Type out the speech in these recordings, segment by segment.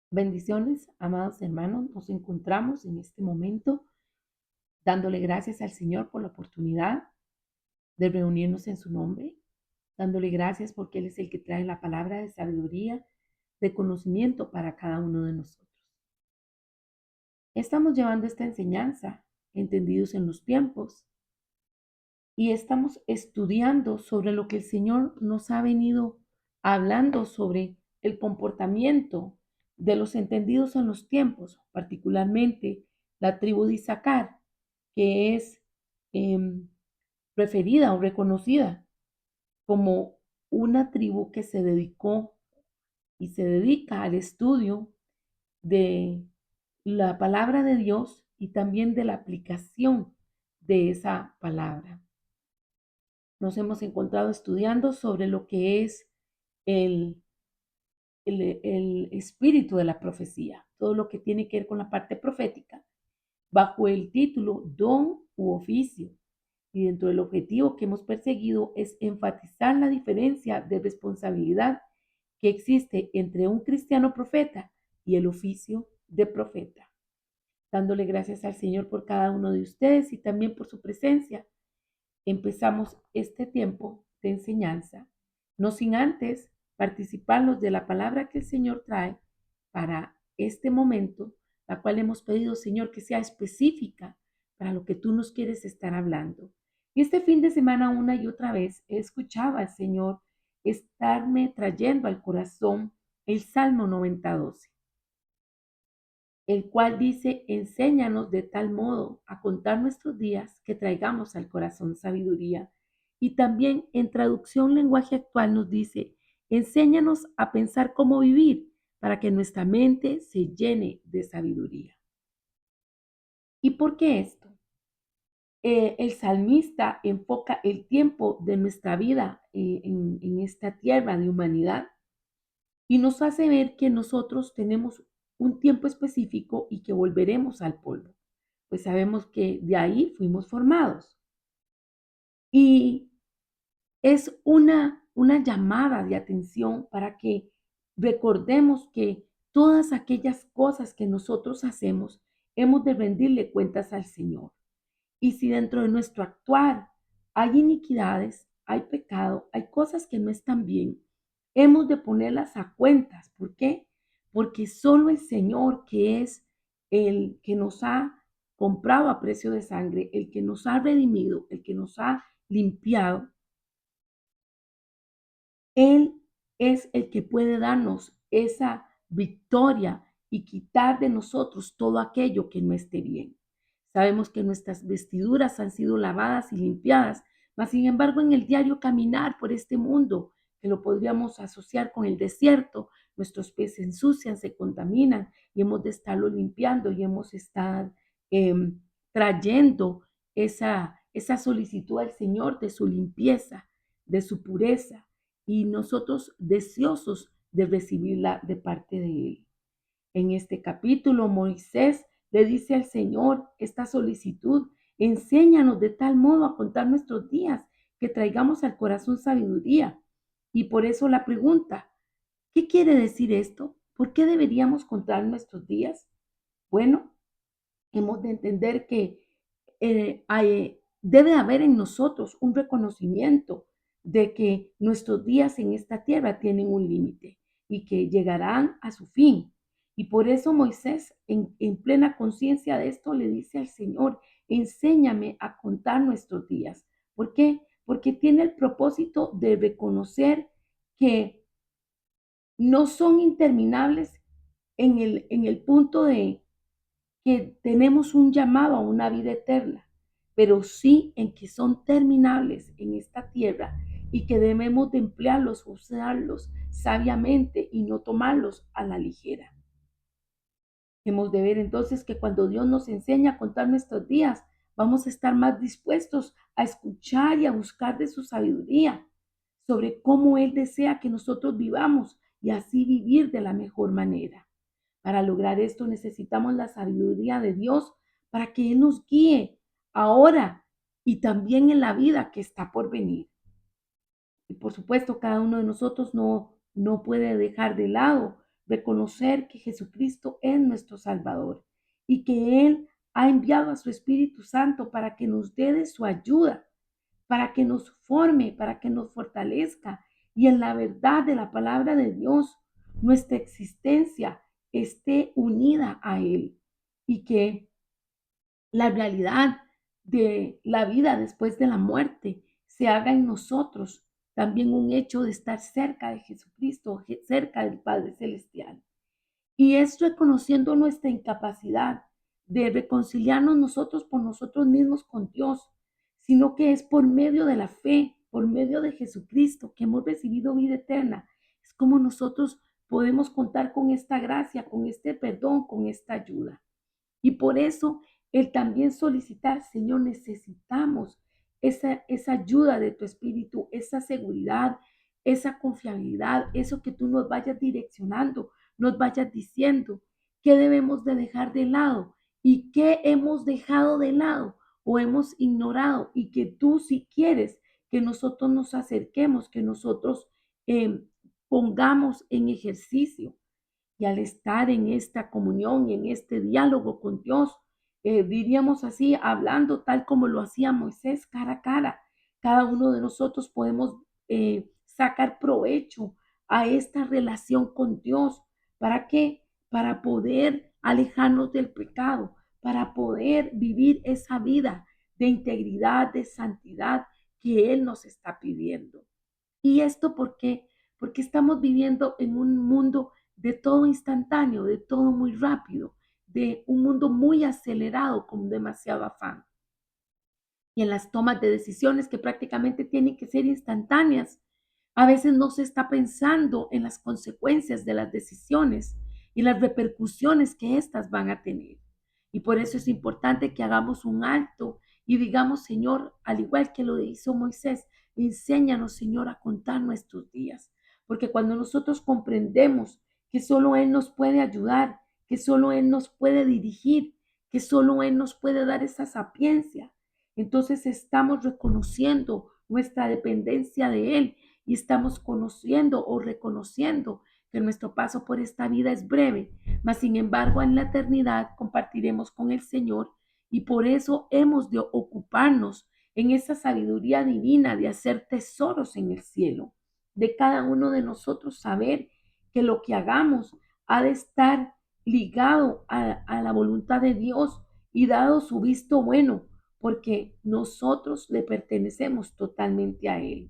Bendiciones, amados hermanos. Nos encontramos en este momento dándole gracias al Señor por la oportunidad de reunirnos en su nombre, dándole gracias porque Él es el que trae la palabra de sabiduría, de conocimiento para cada uno de nosotros. Estamos llevando esta enseñanza, entendidos en los tiempos, y estamos estudiando sobre lo que el Señor nos ha venido hablando sobre el comportamiento de los entendidos en los tiempos, particularmente la tribu de Isaacar, que es referida o reconocida como una tribu que se dedicó y se dedica al estudio de la palabra de Dios y también de la aplicación de esa palabra. Nos hemos encontrado estudiando sobre lo que es el, el espíritu de la profecía, todo lo que tiene que ver con la parte profética, bajo el título Don u Oficio. Y dentro del objetivo que hemos perseguido es enfatizar la diferencia de responsabilidad que existe entre un cristiano profeta y el oficio de profeta. Dándole gracias al Señor por cada uno de ustedes y también por su presencia. Empezamos este tiempo de enseñanza, no sin antes participarnos de la palabra que el Señor trae para este momento, la cual hemos pedido, Señor, que sea específica para lo que tú nos quieres estar hablando. Y este fin de semana, una y otra vez, he escuchado al Señor estarme trayendo al corazón el Salmo 90:12, el cual dice: enséñanos de tal modo a contar nuestros días que traigamos al corazón sabiduría. Y también en traducción lenguaje actual nos dice: enséñanos a pensar cómo vivir para que nuestra mente se llene de sabiduría. ¿Y por qué esto? El salmista enfoca el tiempo de nuestra vida en esta tierra de humanidad y nos hace ver que nosotros tenemos un tiempo específico y que volveremos al polvo, pues sabemos que de ahí fuimos formados. Y es una llamada de atención para que recordemos que todas aquellas cosas que nosotros hacemos, hemos de rendirle cuentas al Señor. Y si dentro de nuestro actuar hay iniquidades, hay pecado, hay cosas que no están bien, hemos de ponerlas a cuentas. ¿Por qué? Porque solo el Señor, que es el que nos ha comprado a precio de sangre, el que nos ha redimido, el que nos ha limpiado, Él es el que puede darnos esa victoria y quitar de nosotros todo aquello que no esté bien. Sabemos que nuestras vestiduras han sido lavadas y limpiadas, mas sin embargo en el diario caminar por este mundo, que lo podríamos asociar con el desierto, nuestros pies se ensucian, se contaminan y hemos de estarlo limpiando y hemos de estar eh, trayendo esa solicitud al Señor de su limpieza, de su pureza y nosotros deseosos de recibirla de parte de Él. En este capítulo, Moisés le dice al Señor esta solicitud: enséñanos de tal modo a contar nuestros días que traigamos al corazón sabiduría. Y por eso la pregunta: ¿qué quiere decir esto? ¿Por qué deberíamos contar nuestros días? Bueno, hemos de entender que debe haber en nosotros un reconocimiento de que nuestros días en esta tierra tienen un límite y que llegarán a su fin. Y por eso Moisés, en plena conciencia de esto, le dice al Señor: enséñame a contar nuestros días. ¿Por qué? Porque tiene el propósito de reconocer que no son interminables en el punto de que tenemos un llamado a una vida eterna, pero sí en que son terminables en esta tierra y que debemos de emplearlos, usarlos sabiamente y no tomarlos a la ligera. Hemos de ver entonces que cuando Dios nos enseña a contar nuestros días, vamos a estar más dispuestos a escuchar y a buscar de su sabiduría sobre cómo Él desea que nosotros vivamos y así vivir de la mejor manera. Para lograr esto necesitamos la sabiduría de Dios para que Él nos guíe ahora y también en la vida que está por venir. Y por supuesto, cada uno de nosotros no puede dejar de lado reconocer que Jesucristo es nuestro Salvador y que Él ha enviado a su Espíritu Santo para que nos dé de su ayuda, para que nos forme, para que nos fortalezca y en la verdad de la palabra de Dios, nuestra existencia esté unida a Él y que la realidad de la vida después de la muerte se haga en nosotros también un hecho de estar cerca de Jesucristo, cerca del Padre Celestial. Y es reconociendo nuestra incapacidad de reconciliarnos nosotros por nosotros mismos con Dios, sino que es por medio de la fe, por medio de Jesucristo que hemos recibido vida eterna. Es como nosotros podemos contar con esta gracia, con este perdón, con esta ayuda. Y por eso el también solicitar, Señor, necesitamos esa ayuda de tu Espíritu, esa seguridad, esa confiabilidad, eso que tú nos vayas direccionando, nos vayas diciendo qué debemos de dejar de lado y qué hemos dejado de lado o hemos ignorado y que tú si quieres que nosotros nos acerquemos, que nosotros eh, pongamos en ejercicio. Y al estar en esta comunión, en este diálogo con Dios, diríamos así, hablando tal como lo hacía Moisés cara a cara, cada uno de nosotros podemos sacar provecho a esta relación con Dios. ¿Para qué? Para poder alejarnos del pecado, para poder vivir esa vida de integridad, de santidad que Él nos está pidiendo. ¿Y esto por qué? Porque estamos viviendo en un mundo de todo instantáneo, de todo muy rápido, de un mundo muy acelerado con demasiado afán. Y en las tomas de decisiones que prácticamente tienen que ser instantáneas, a veces no se está pensando en las consecuencias de las decisiones y las repercusiones que éstas van a tener. Y por eso es importante que hagamos un alto y digamos, Señor, al igual que lo hizo Moisés, enséñanos, Señor, a contar nuestros días. Porque cuando nosotros comprendemos que solo Él nos puede ayudar, que solo Él nos puede dirigir, que solo Él nos puede dar esa sapiencia, entonces estamos reconociendo nuestra dependencia de Él y estamos conociendo o reconociendo que nuestro paso por esta vida es breve, mas sin embargo en la eternidad compartiremos con el Señor y por eso hemos de ocuparnos en esa sabiduría divina de hacer tesoros en el cielo, de cada uno de nosotros saber que lo que hagamos ha de estar ligado a la voluntad de Dios y dado su visto bueno, porque nosotros le pertenecemos totalmente a Él.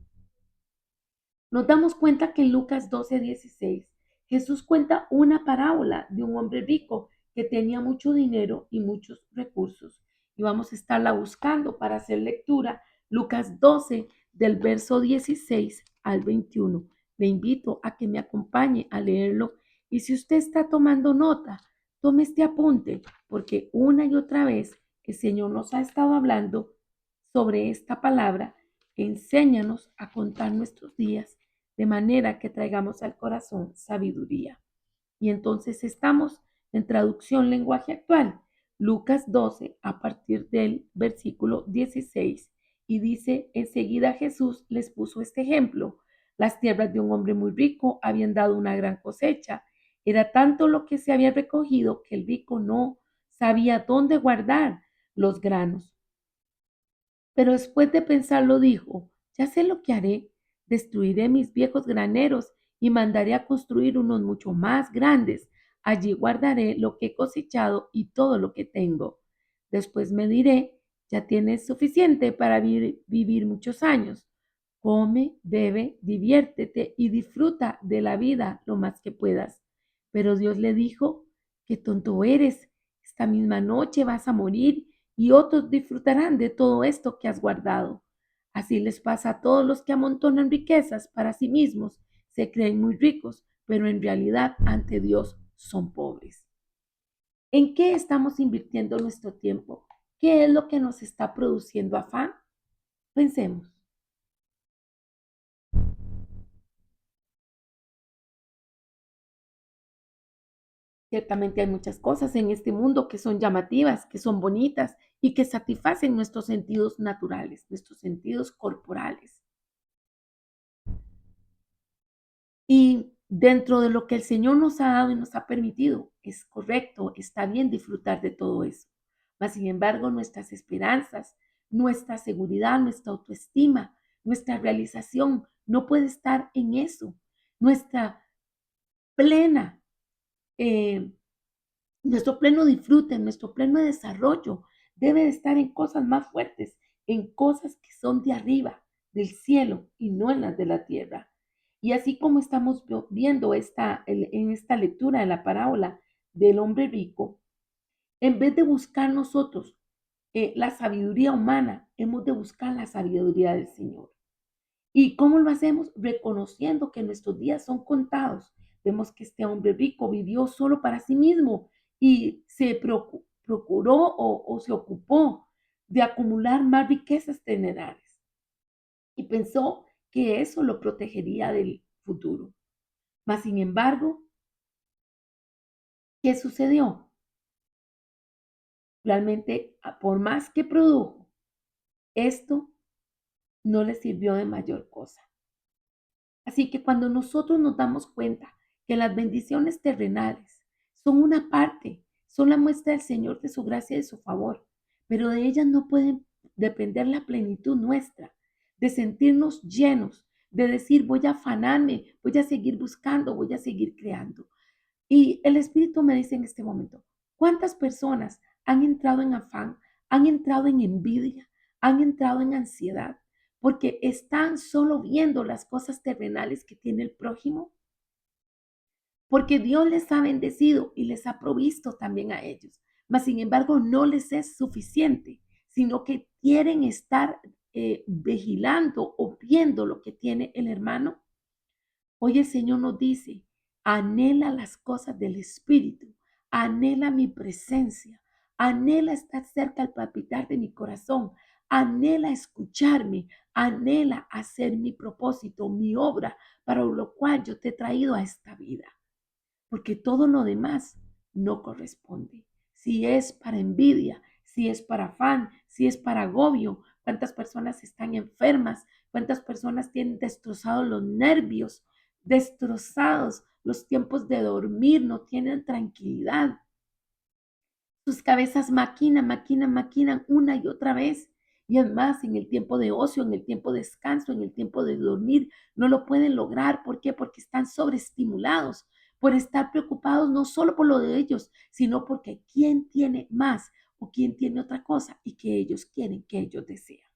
Nos damos cuenta que en Lucas 12:16 Jesús cuenta una parábola de un hombre rico que tenía mucho dinero y muchos recursos. Y vamos a estarla buscando para hacer lectura. Lucas 12 del verso 16 al 21. Le invito a que me acompañe a leerlo y si usted está tomando nota, tome este apunte porque una y otra vez el Señor nos ha estado hablando sobre esta palabra. Enséñanos a contar nuestros días de manera que traigamos al corazón sabiduría. Y entonces estamos en traducción lenguaje actual, Lucas 12 a partir del versículo 16 y dice, enseguida Jesús les puso este ejemplo. Las tierras de un hombre muy rico habían dado una gran cosecha. Era tanto lo que se había recogido que el rico no sabía dónde guardar los granos. Pero después de pensarlo dijo, ya sé lo que haré, destruiré mis viejos graneros y mandaré a construir unos mucho más grandes. Allí guardaré lo que he cosechado y todo lo que tengo. Después me diré, ya tienes suficiente para vivir muchos años. Come, bebe, diviértete y disfruta de la vida lo más que puedas. Pero Dios le dijo, qué tonto eres, esta misma noche vas a morir y otros disfrutarán de todo esto que has guardado. Así les pasa a todos los que amontonan riquezas para sí mismos, se creen muy ricos, pero en realidad ante Dios son pobres. ¿En qué estamos invirtiendo nuestro tiempo? ¿Qué es lo que nos está produciendo afán? Pensemos. Ciertamente hay muchas cosas en este mundo que son llamativas, que son bonitas y que satisfacen nuestros sentidos naturales, nuestros sentidos corporales. Y dentro de lo que el Señor nos ha dado y nos ha permitido, es correcto, está bien disfrutar de todo eso. Mas, sin embargo, nuestras esperanzas, nuestra seguridad, nuestra autoestima, nuestra realización no puede estar en eso. Nuestra plena, eh, nuestro pleno disfrute, nuestro pleno desarrollo debe de estar en cosas más fuertes, en cosas que son de arriba, del cielo y no en las de la tierra. Y así como estamos viendo en esta lectura de la parábola del hombre rico, en vez de buscar nosotros la sabiduría humana, hemos de buscar la sabiduría del Señor. ¿Y cómo lo hacemos? Reconociendo que nuestros días son contados. Vemos que este hombre rico vivió solo para sí mismo y se procuró o se ocupó de acumular más riquezas tenerarias y pensó que eso lo protegería del futuro. Mas, sin embargo, ¿qué sucedió? Realmente, por más que produjo, esto no le sirvió de mayor cosa. Así que cuando nosotros nos damos cuenta que las bendiciones terrenales son una parte, son la muestra del Señor de su gracia y de su favor, pero de ellas no pueden depender la plenitud nuestra, de sentirnos llenos, de decir voy a afanarme, voy a seguir buscando, voy a seguir creando. Y el Espíritu me dice en este momento, ¿cuántas personas han entrado en afán, han entrado en envidia, han entrado en ansiedad, porque están solo viendo las cosas terrenales que tiene el prójimo? Porque Dios les ha bendecido y les ha provisto también a ellos, mas sin embargo no les es suficiente, sino que quieren estar vigilando o viendo lo que tiene el hermano. Hoy el Señor nos dice, anhela las cosas del Espíritu, anhela mi presencia, anhela estar cerca al palpitar de mi corazón, anhela escucharme, anhela hacer mi propósito, mi obra, para lo cual yo te he traído a esta vida. Porque todo lo demás no corresponde. Si es para envidia, si es para afán, si es para agobio, cuántas personas están enfermas, cuántas personas tienen destrozados los nervios, destrozados los tiempos de dormir, no tienen tranquilidad. Sus cabezas maquinan una y otra vez. Y es más, en el tiempo de ocio, en el tiempo de descanso, en el tiempo de dormir, no lo pueden lograr. ¿Por qué? Porque están sobreestimulados, por estar preocupados no solo por lo de ellos, sino porque quién tiene más o quién tiene otra cosa y que ellos quieren, que ellos desean.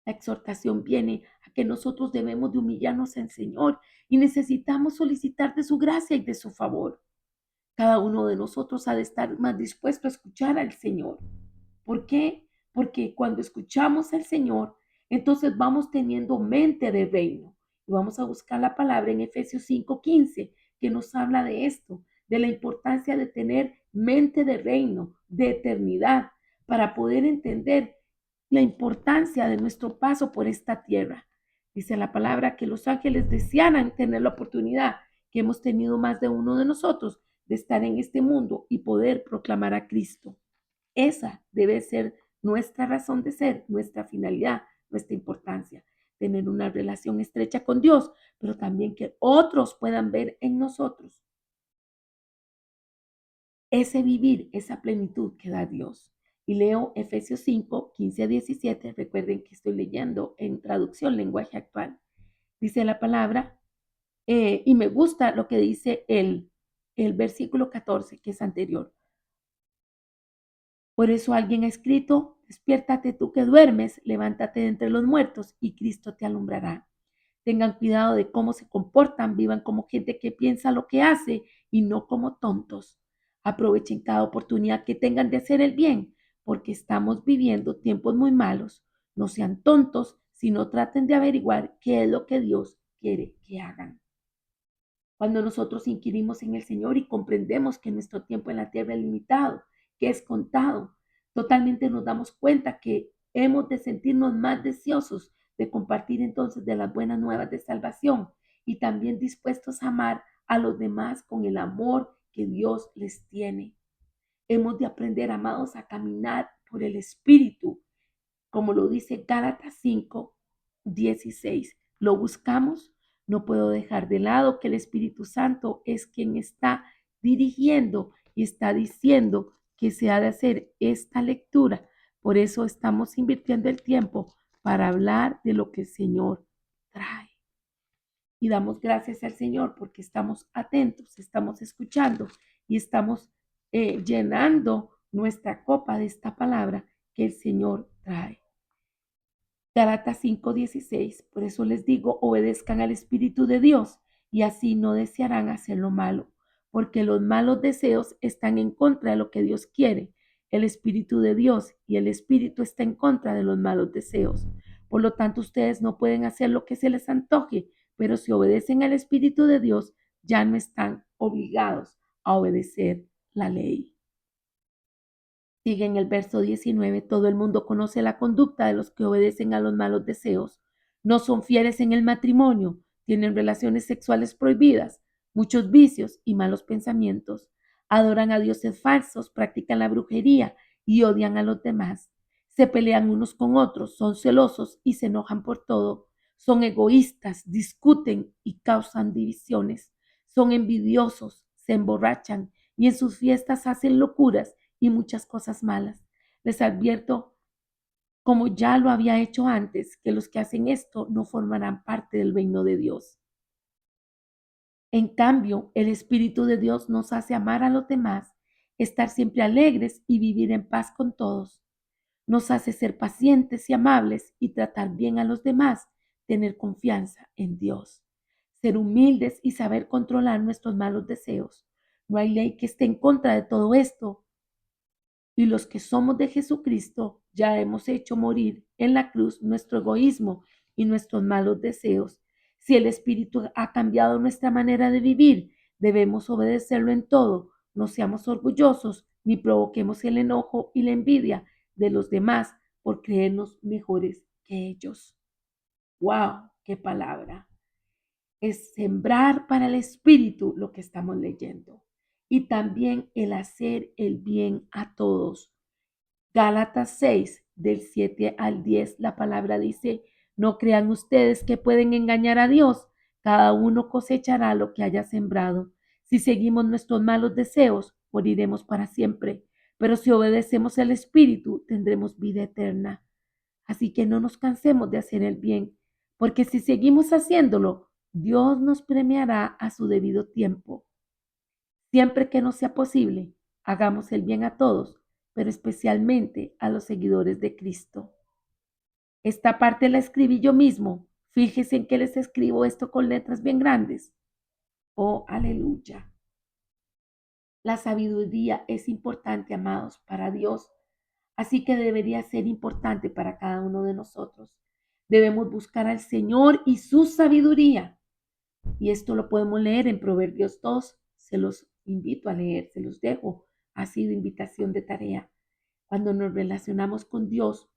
La exhortación viene a que nosotros debemos de humillarnos al Señor y necesitamos solicitar de su gracia y de su favor. Cada uno de nosotros ha de estar más dispuesto a escuchar al Señor. ¿Por qué? Porque cuando escuchamos al Señor, entonces vamos teniendo mente de reino. Y vamos a buscar la palabra en Efesios 5:15, que nos habla de esto, de la importancia de tener mente de reino, de eternidad, para poder entender la importancia de nuestro paso por esta tierra. Dice la palabra que los ángeles desearan tener la oportunidad que hemos tenido más de uno de nosotros de estar en este mundo y poder proclamar a Cristo. Esa debe ser nuestra razón de ser, nuestra finalidad, nuestra importancia. Tener una relación estrecha con Dios, pero también que otros puedan ver en nosotros ese vivir, esa plenitud que da Dios. Y leo Efesios 5:15-17. Recuerden que estoy leyendo en traducción lenguaje actual. Dice la palabra, y me gusta lo que dice el versículo 14, que es anterior. Por eso alguien ha escrito, despiértate tú que duermes, levántate de entre los muertos y Cristo te alumbrará. Tengan cuidado de cómo se comportan, vivan como gente que piensa lo que hace y no como tontos. Aprovechen cada oportunidad que tengan de hacer el bien, porque estamos viviendo tiempos muy malos. No sean tontos, sino traten de averiguar qué es lo que Dios quiere que hagan. Cuando nosotros inquirimos en el Señor y comprendemos que nuestro tiempo en la tierra es limitado, que es contado, totalmente nos damos cuenta que hemos de sentirnos más deseosos de compartir entonces de las buenas nuevas de salvación y también dispuestos a amar a los demás con el amor que Dios les tiene. Hemos de aprender, amados, a caminar por el Espíritu, como lo dice Gálatas 5:16. Lo buscamos no puedo dejar de lado que el Espíritu Santo es quien está dirigiendo y está diciendo que se ha de hacer esta lectura. Por eso estamos invirtiendo el tiempo para hablar de lo que el Señor trae. Y damos gracias al Señor porque estamos atentos, estamos escuchando y estamos llenando nuestra copa de esta palabra que el Señor trae. Gálatas 5:16, por eso les digo, obedezcan al Espíritu de Dios y así no desearán hacer lo malo, porque los malos deseos están en contra de lo que Dios quiere. El Espíritu de Dios y el Espíritu está en contra de los malos deseos. Por lo tanto, ustedes no pueden hacer lo que se les antoje, pero si obedecen al Espíritu de Dios, ya no están obligados a obedecer la ley. Sigue en el verso 19, todo el mundo conoce la conducta de los que obedecen a los malos deseos. No son fieles en el matrimonio, tienen relaciones sexuales prohibidas, muchos vicios y malos pensamientos. Adoran a dioses falsos, practican la brujería y odian a los demás. Se pelean unos con otros, son celosos y se enojan por todo. Son egoístas, discuten y causan divisiones. Son envidiosos, se emborrachan y en sus fiestas hacen locuras y muchas cosas malas. Les advierto, como ya lo había hecho antes, que los que hacen esto no formarán parte del reino de Dios. En cambio, el Espíritu de Dios nos hace amar a los demás, estar siempre alegres y vivir en paz con todos. Nos hace ser pacientes y amables y tratar bien a los demás, tener confianza en Dios, ser humildes y saber controlar nuestros malos deseos. No hay ley que esté en contra de todo esto, y los que somos de Jesucristo ya hemos hecho morir en la cruz nuestro egoísmo y nuestros malos deseos. Si el Espíritu ha cambiado nuestra manera de vivir, debemos obedecerlo en todo. No seamos orgullosos ni provoquemos el enojo y la envidia de los demás por creernos mejores que ellos. ¡Wow! ¡Qué palabra! Es sembrar para el Espíritu lo que estamos leyendo y también el hacer el bien a todos. Gálatas 6, del 7 al 10, la palabra dice, no crean ustedes que pueden engañar a Dios, cada uno cosechará lo que haya sembrado. Si seguimos nuestros malos deseos, moriremos para siempre, pero si obedecemos al Espíritu, tendremos vida eterna. Así que no nos cansemos de hacer el bien, porque si seguimos haciéndolo, Dios nos premiará a su debido tiempo. Siempre que nos sea posible, hagamos el bien a todos, pero especialmente a los seguidores de Cristo. Esta parte la escribí yo mismo. Fíjense en que les escribo esto con letras bien grandes. Oh, aleluya. La sabiduría es importante, amados, para Dios, así que debería ser importante para cada uno de nosotros. Debemos buscar al Señor y su sabiduría. Y esto lo podemos leer en Proverbios 2. Se los invito a leer, se los dejo así de invitación de tarea. Cuando nos relacionamos con Dios,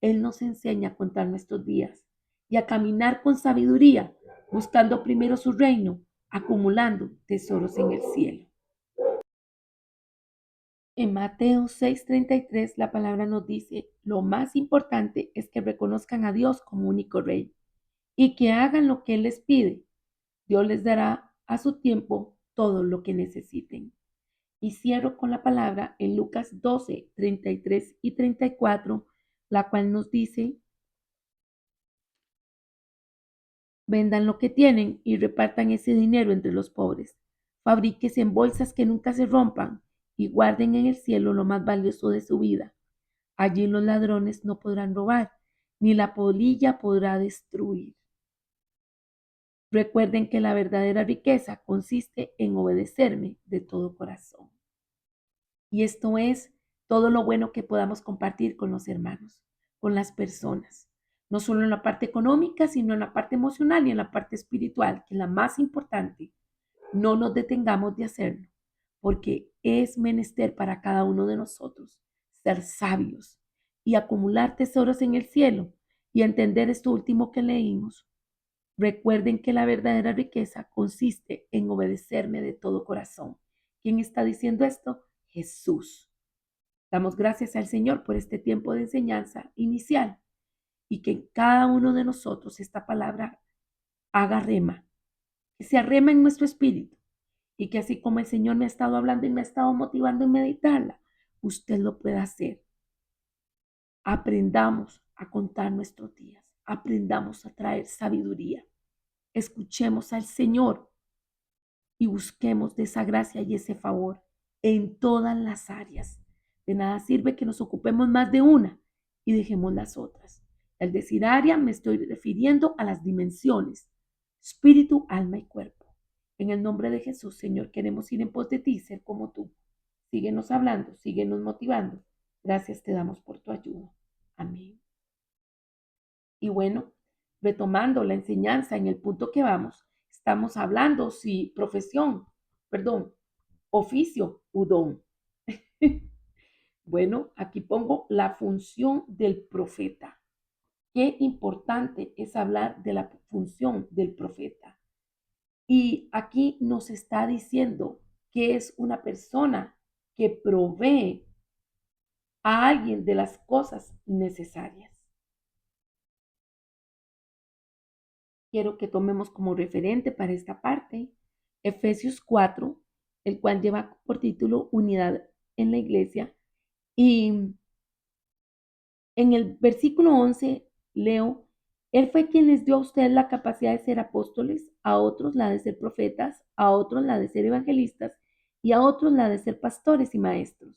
Él nos enseña a contar nuestros días y a caminar con sabiduría, buscando primero su reino, acumulando tesoros en el cielo. En Mateo 6:33 la palabra nos dice, lo más importante es que reconozcan a Dios como único rey y que hagan lo que Él les pide. Dios les dará a su tiempo todo lo que necesiten. Y cierro con la palabra en Lucas 12:33 y 34, la cual nos dice, vendan lo que tienen y repartan ese dinero entre los pobres. Fabríquese en bolsas que nunca se rompan y guarden en el cielo lo más valioso de su vida. Allí los ladrones no podrán robar, ni la polilla podrá destruir. Recuerden que la verdadera riqueza consiste en obedecerme de todo corazón. Y esto es todo lo bueno que podamos compartir con los hermanos, con las personas, no solo en la parte económica, sino en la parte emocional y en la parte espiritual, que es la más importante. No nos detengamos de hacerlo, porque es menester para cada uno de nosotros ser sabios y acumular tesoros en el cielo y entender esto último que leímos. Recuerden que la verdadera riqueza consiste en obedecerme de todo corazón. ¿Quién está diciendo esto? Jesús. Damos gracias al Señor por este tiempo de enseñanza inicial y que en cada uno de nosotros esta palabra haga rema que se arrema en nuestro espíritu y que así como el Señor me ha estado hablando y me ha estado motivando en meditarla, usted lo pueda hacer. Aprendamos a contar nuestros días, aprendamos a traer sabiduría, escuchemos al Señor y busquemos de esa gracia y ese favor en todas las áreas. De nada sirve que nos ocupemos más de una y dejemos las otras. Al decir área me estoy refiriendo a las dimensiones, espíritu, alma y cuerpo. En el nombre de Jesús, Señor, queremos ir en pos de ti, ser como tú. Síguenos hablando, síguenos motivando. Gracias te damos por tu ayuda. Amén. Y bueno, retomando la enseñanza en el punto que vamos, estamos hablando si profesión, perdón, oficio u don. Bueno, aquí pongo la función del profeta. Qué importante es hablar de la función del profeta. Y aquí nos está diciendo que es una persona que provee a alguien de las cosas necesarias. Quiero que tomemos como referente para esta parte Efesios 4, el cual lleva por título Unidad en la Iglesia. Y en el versículo 11 leo, Él fue quien les dio a ustedes la capacidad de ser apóstoles, a otros la de ser profetas, a otros la de ser evangelistas y a otros la de ser pastores y maestros.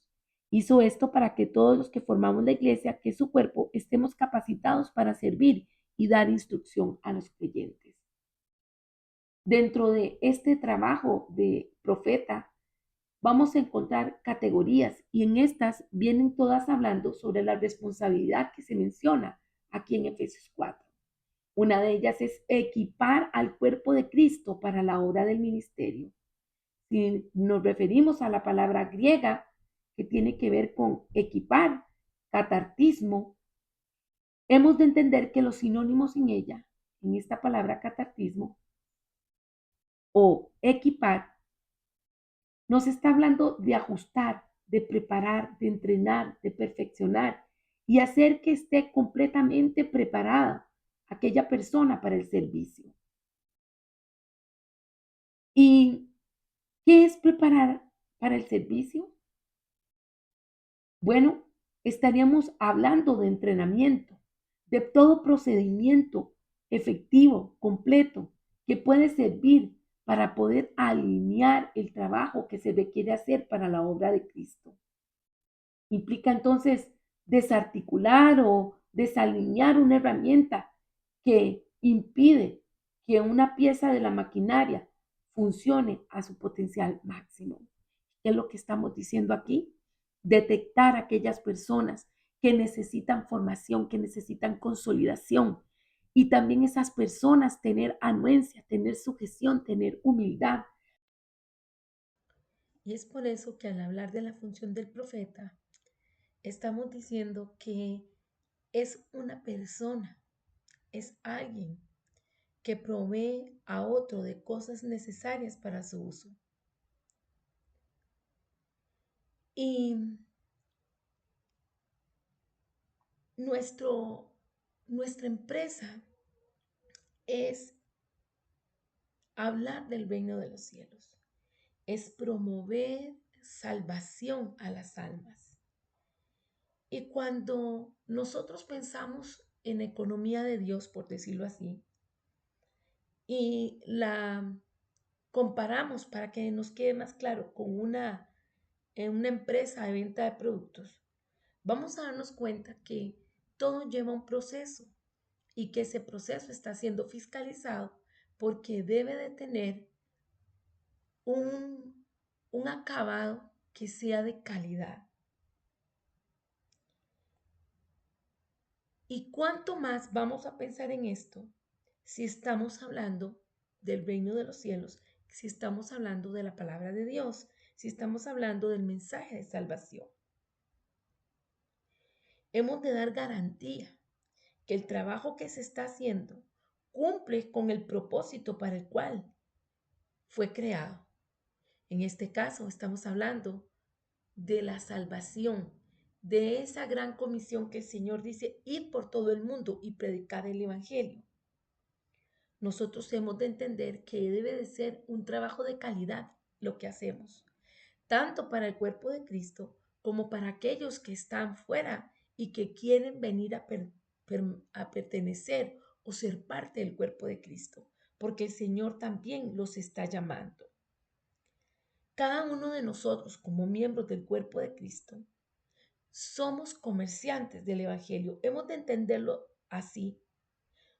Hizo esto para que todos los que formamos la iglesia, que es su cuerpo, estemos capacitados para servir y dar instrucción a los creyentes. Dentro de este trabajo de profeta, vamos a encontrar categorías y en estas vienen todas hablando sobre la responsabilidad que se menciona aquí en Efesios 4. Una de ellas es equipar al cuerpo de Cristo para la obra del ministerio. Si nos referimos a la palabra griega que tiene que ver con equipar, catartismo, hemos de entender que los sinónimos en ella, en esta palabra catartismo o equipar, nos está hablando de ajustar, de preparar, de entrenar, de perfeccionar y hacer que esté completamente preparada aquella persona para el servicio. ¿Y qué es preparar para el servicio? Bueno, estaríamos hablando de entrenamiento, de todo procedimiento efectivo, completo, que puede servir para poder alinear el trabajo que se requiere hacer para la obra de Cristo. Implica entonces desarticular o desalinear una herramienta que impide que una pieza de la maquinaria funcione a su potencial máximo. ¿Qué es lo que estamos diciendo aquí? Detectar a aquellas personas que necesitan formación, que necesitan consolidación. Y también esas personas tener anuencia, tener sujeción, tener humildad. Y es por eso que al hablar de la función del profeta, estamos diciendo que es una persona, es alguien que provee a otro de cosas necesarias para su uso. Y nuestro, nuestra empresa es hablar del reino de los cielos, es promover salvación a las almas. Y cuando nosotros pensamos en economía de Dios, por decirlo así, y la comparamos para que nos quede más claro con una empresa de venta de productos, vamos a darnos cuenta que todo lleva un proceso y que ese proceso está siendo fiscalizado porque debe de tener un, un acabado que sea de calidad. ¿Y cuánto más vamos a pensar en esto si estamos hablando del reino de los cielos, si estamos hablando de la palabra de Dios, si estamos hablando del mensaje de salvación? Hemos de dar garantía que el trabajo que se está haciendo cumple con el propósito para el cual fue creado. En este caso estamos hablando de la salvación, de esa gran comisión que el Señor dice, ir por todo el mundo y predicar el Evangelio. nosotros hemos de entender que debe de ser un trabajo de calidad lo que hacemos, tanto para el cuerpo de Cristo como para aquellos que están fuera y que quieren venir a pertenecer o ser parte del cuerpo de Cristo, porque el Señor también los está llamando. Cada uno de nosotros, como miembros del cuerpo de Cristo, somos comerciantes del Evangelio. Hemos de entenderlo así.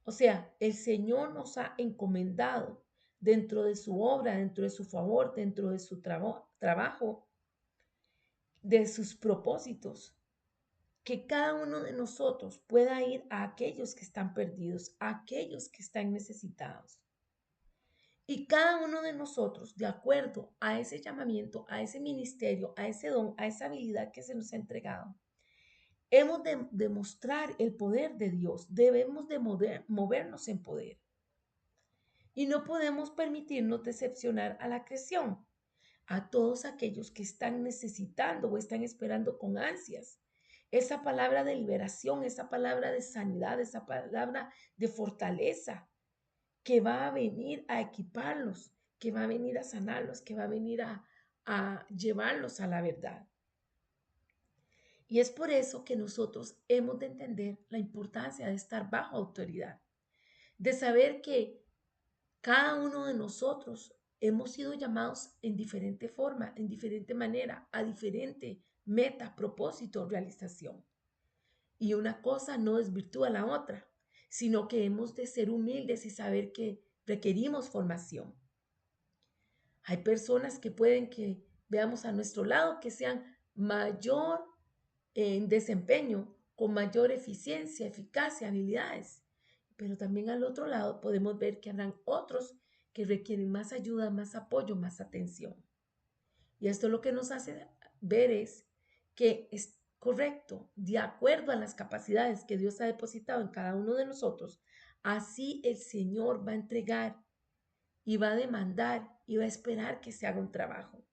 O sea, el Señor nos ha encomendado dentro de su obra, dentro de su favor, dentro de su trabajo, de sus propósitos, que cada uno de nosotros pueda ir a aquellos que están perdidos, a aquellos que están necesitados. Y cada uno de nosotros, de acuerdo a ese llamamiento, a ese ministerio, a ese don, a esa habilidad que se nos ha entregado, hemos de demostrar el poder de Dios. Debemos de movernos en poder. Y no podemos permitirnos decepcionar a la creación, a todos aquellos que están necesitando o están esperando con ansias esa palabra de liberación, esa palabra de sanidad, esa palabra de fortaleza que va a venir a equiparlos, que va a venir a sanarlos, que va a venir a llevarlos a la verdad. Y es por eso que nosotros hemos de entender la importancia de estar bajo autoridad, de saber que cada uno de nosotros hemos sido llamados en diferente forma, en diferente manera, a diferente meta, propósito, realización. Y una cosa no desvirtúa la otra, sino que hemos de ser humildes y saber que requerimos formación. Hay personas que pueden que veamos a nuestro lado que sean mayor en desempeño, con mayor eficiencia, eficacia, habilidades. Pero también al otro lado podemos ver que habrán otros que requieren más ayuda, más apoyo, más atención. Y esto lo que nos hace ver es que es correcto, de acuerdo a las capacidades que Dios ha depositado en cada uno de nosotros, así el Señor va a entregar y va a demandar y va a esperar que se haga un trabajo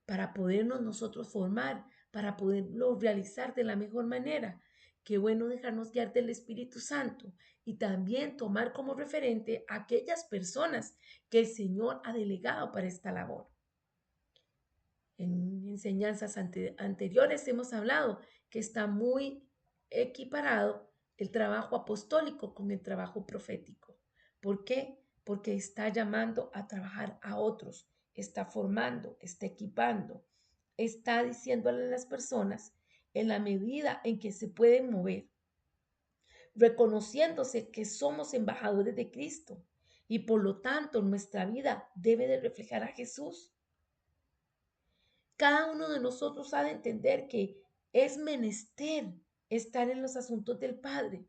para podernos nosotros formar, para poderlo realizar de la mejor manera. Qué bueno dejarnos guiar del Espíritu Santo y también tomar como referente a aquellas personas que el Señor ha delegado para esta labor. En enseñanzas anteriores hemos hablado que está muy equiparado el trabajo apostólico con el trabajo profético. ¿Por qué? Porque está llamando a trabajar a otros, está formando, está equipando, está diciéndole a las personas en la medida en que se pueden mover, reconociéndose que somos embajadores de Cristo y por lo tanto nuestra vida debe de reflejar a Jesús. Cada uno de nosotros ha de entender que es menester estar en los asuntos del Padre.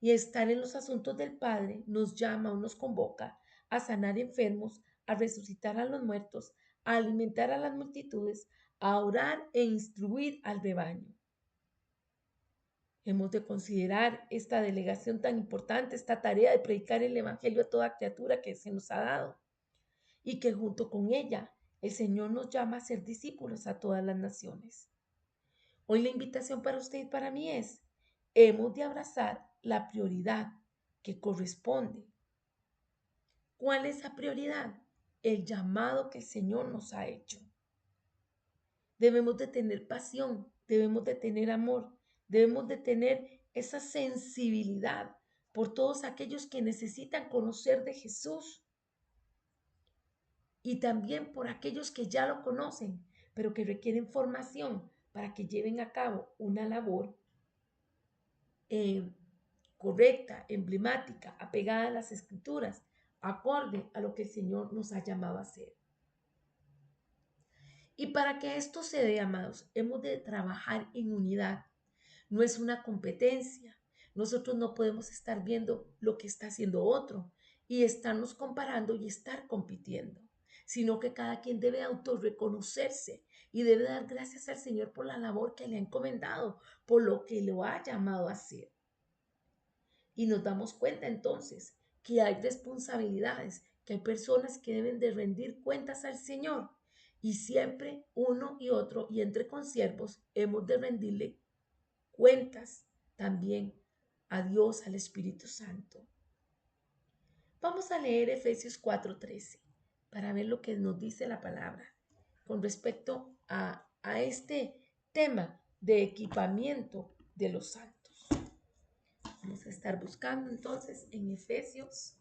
Y estar en los asuntos del Padre nos llama o nos convoca a sanar enfermos, a resucitar a los muertos, a alimentar a las multitudes, a orar e instruir al rebaño. Hemos de considerar esta delegación tan importante, esta tarea de predicar el Evangelio a toda criatura que se nos ha dado y que junto con ella el Señor nos llama a ser discípulos a todas las naciones. Hoy la invitación para usted y para mí es, hemos de abrazar la prioridad que corresponde. ¿Cuál es esa prioridad? El llamado que el Señor nos ha hecho. Debemos de tener pasión, debemos de tener amor, debemos de tener esa sensibilidad por todos aquellos que necesitan conocer de Jesús y también por aquellos que ya lo conocen, pero que requieren formación para que lleven a cabo una labor correcta, emblemática, apegada a las escrituras, acorde a lo que el Señor nos ha llamado a hacer. Y para que esto se dé, amados, hemos de trabajar en unidad. No es una competencia. Nosotros no podemos estar viendo lo que está haciendo otro y estarnos comparando y estar compitiendo, sino que cada quien debe autorreconocerse y debe dar gracias al Señor por la labor que le ha encomendado, por lo que lo ha llamado a hacer. Y nos damos cuenta entonces que hay responsabilidades, que hay personas que deben de rendir cuentas al Señor. Y siempre uno y otro, y entre consiervos, hemos de rendirle cuentas también a Dios, al Espíritu Santo. Vamos a leer Efesios 4:13 para ver lo que nos dice la palabra con respecto a este tema de equipamiento de los santos. Vamos a estar buscando entonces en Efesios.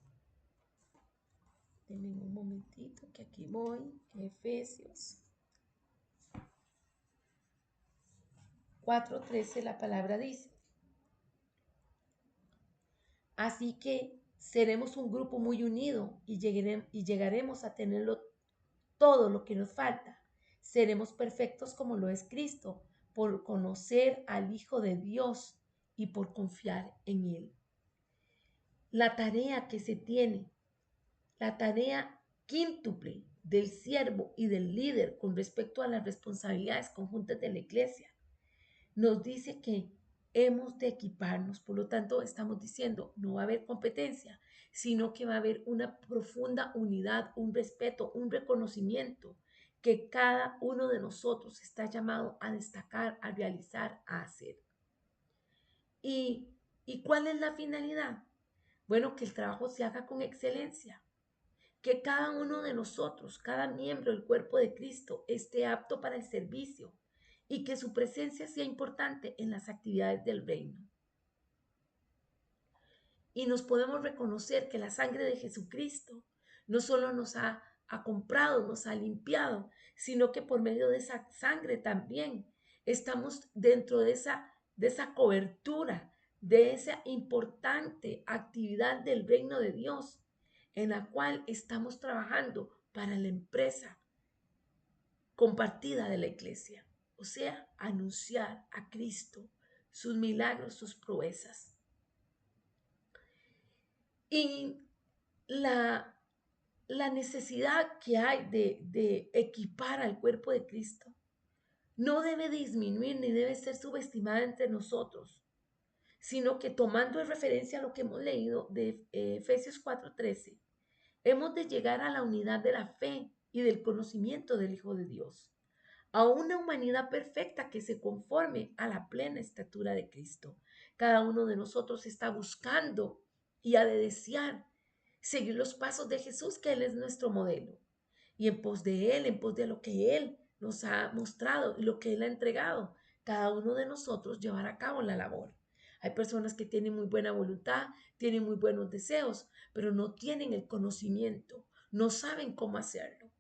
Denme un momentito que aquí voy. Efesios 4:13 la palabra dice: así que seremos un grupo muy unido y llegaremos a tenerlo todo lo que nos falta. Seremos perfectos como lo es Cristo, por conocer al Hijo de Dios y por confiar en Él. La tarea que se tiene, la tarea quíntuple del siervo y del líder con respecto a las responsabilidades conjuntas de la iglesia, nos dice que hemos de equiparnos. Por lo tanto, estamos diciendo, no va a haber competencia, sino que va a haber una profunda unidad, un respeto, un reconocimiento que cada uno de nosotros está llamado a destacar, a realizar, a hacer. ¿Y cuál es la finalidad? Bueno, que el trabajo se haga con excelencia, que cada uno de nosotros, cada miembro del cuerpo de Cristo, esté apto para el servicio y que su presencia sea importante en las actividades del reino. Y nos podemos reconocer que la sangre de Jesucristo no solo ha comprado, nos ha limpiado, sino que por medio de esa sangre también estamos dentro de esa cobertura, de esa importante actividad del reino de Dios, en la cual estamos trabajando para la empresa compartida de la iglesia, o sea, anunciar a Cristo, sus milagros, sus proezas. Y la, la necesidad que hay de equipar al cuerpo de Cristo no debe disminuir ni debe ser subestimada entre nosotros, sino que tomando en referencia a lo que hemos leído de Efesios 4:13, hemos de llegar a la unidad de la fe y del conocimiento del Hijo de Dios, a una humanidad perfecta que se conforme a la plena estatura de Cristo. Cada uno de nosotros está buscando y ha de desear seguir los pasos de Jesús, que Él es nuestro modelo. Y en pos de Él, en pos de lo que Él nos ha mostrado y lo que Él ha entregado, cada uno de nosotros llevar a cabo la labor. Hay personas que tienen muy buena voluntad, tienen muy buenos deseos, pero no tienen el conocimiento, no saben cómo hacerlo.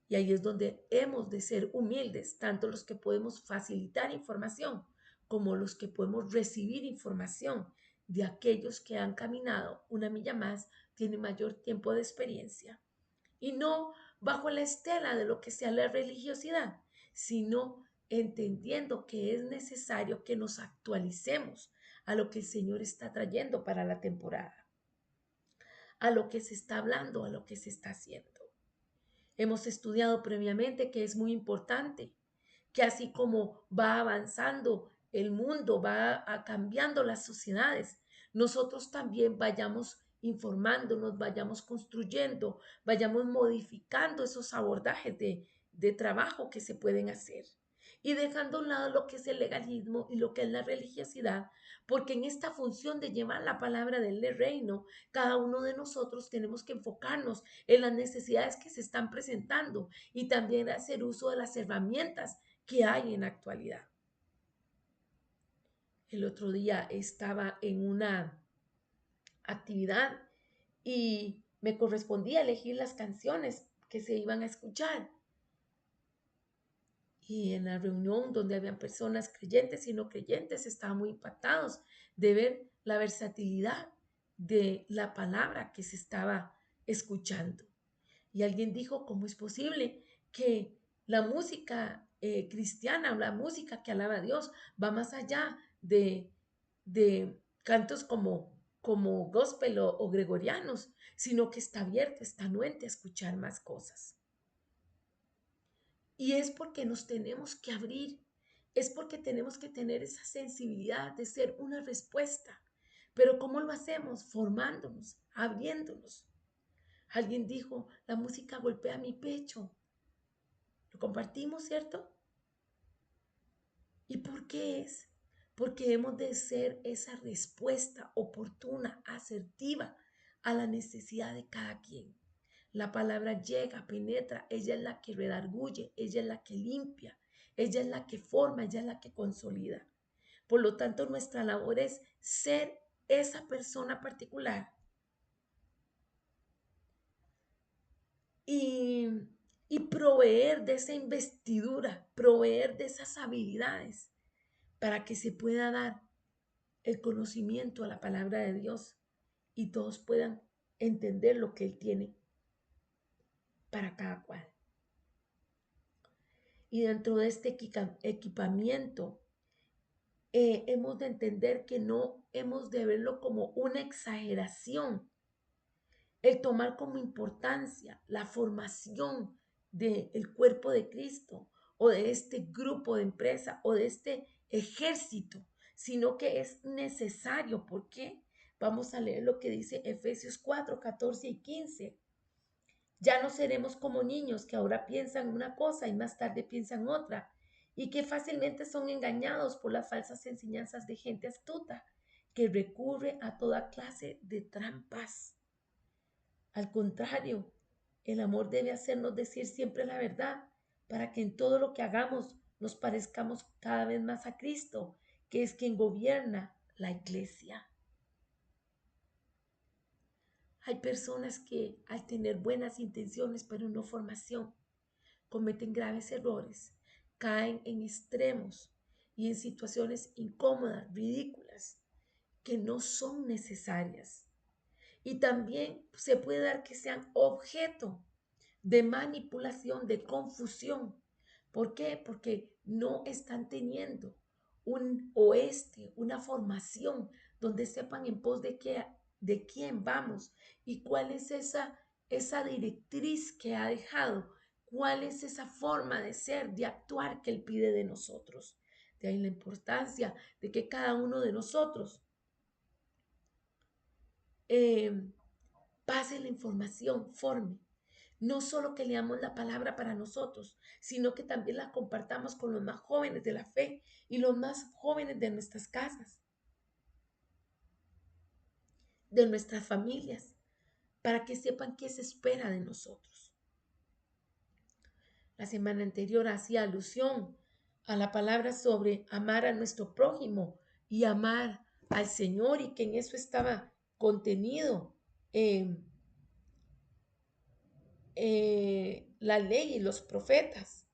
Y ahí es donde hemos de ser humildes, tanto los que podemos facilitar información como los que podemos recibir información de aquellos que han caminado una milla más, tienen mayor tiempo de experiencia. Y no bajo la estela de lo que sea la religiosidad, sino entendiendo que es necesario que nos actualicemos a lo que el Señor está trayendo para la temporada, a lo que se está hablando, a lo que se está haciendo. Hemos estudiado previamente que es muy importante que así como va avanzando el mundo, cambiando las sociedades, nosotros también vayamos informándonos, vayamos construyendo, vayamos modificando esos abordajes de trabajo que se pueden hacer y dejando a un lado lo que es el legalismo y lo que es la religiosidad, porque en esta función de llevar la palabra del reino, cada uno de nosotros tenemos que enfocarnos en las necesidades que se están presentando y también hacer uso de las herramientas que hay en la actualidad. El otro día estaba en una actividad y me correspondía elegir las canciones que se iban a escuchar. Y en la reunión donde habían personas creyentes y no creyentes, estaban muy impactados de ver la versatilidad de la palabra que se estaba escuchando. Y alguien dijo, ¿cómo es posible que la música cristiana o la música que alaba a Dios va más allá de cantos como gospel o gregorianos, sino que está abierto, está anuente a escuchar más cosas? Y es porque nos tenemos que abrir, es porque tenemos que tener esa sensibilidad de ser una respuesta. Pero ¿cómo lo hacemos? Formándonos, abriéndonos. Alguien dijo, la música golpea mi pecho. Lo compartimos, ¿cierto? ¿Y por qué es? Porque hemos de ser esa respuesta oportuna, asertiva a la necesidad de cada quien. La palabra llega, penetra, ella es la que redarguye, ella es la que limpia, ella es la que forma, ella es la que consolida. Por lo tanto, nuestra labor es ser esa persona particular y, y proveer de esa investidura, proveer de esas habilidades para que se pueda dar el conocimiento a la palabra de Dios y todos puedan entender lo que Él tiene para cada cual. Y dentro de este equipamiento, hemos de entender que no hemos de verlo como una exageración, el tomar como importancia la formación del cuerpo de Cristo o de este grupo de empresa o de este ejército, sino que es necesario. ¿Por qué? Vamos a leer lo que dice Efesios 4, 14 y 15. Ya no seremos como niños que ahora piensan una cosa y más tarde piensan otra, y que fácilmente son engañados por las falsas enseñanzas de gente astuta que recurre a toda clase de trampas. Al contrario, el amor debe hacernos decir siempre la verdad para que en todo lo que hagamos nos parezcamos cada vez más a Cristo, que es quien gobierna la iglesia. Hay personas que al tener buenas intenciones pero no formación, cometen graves errores, caen en extremos y en situaciones incómodas, ridículas, que no son necesarias. Y también se puede dar que sean objeto de manipulación, de confusión. ¿Por qué? Porque no están teniendo una formación donde sepan en pos de quién vamos y cuál es esa directriz que ha dejado, cuál es esa forma de ser, de actuar que Él pide de nosotros. De ahí la importancia de que cada uno de nosotros eh, pase la información, forme. No solo que leamos la palabra para nosotros, sino que también la compartamos con los más jóvenes de la fe y los más jóvenes de nuestras casas, de nuestras familias, para que sepan qué se espera de nosotros. La semana anterior hacía alusión a la palabra sobre amar a nuestro prójimo y amar al Señor, y que en eso estaba contenido la ley y los profetas.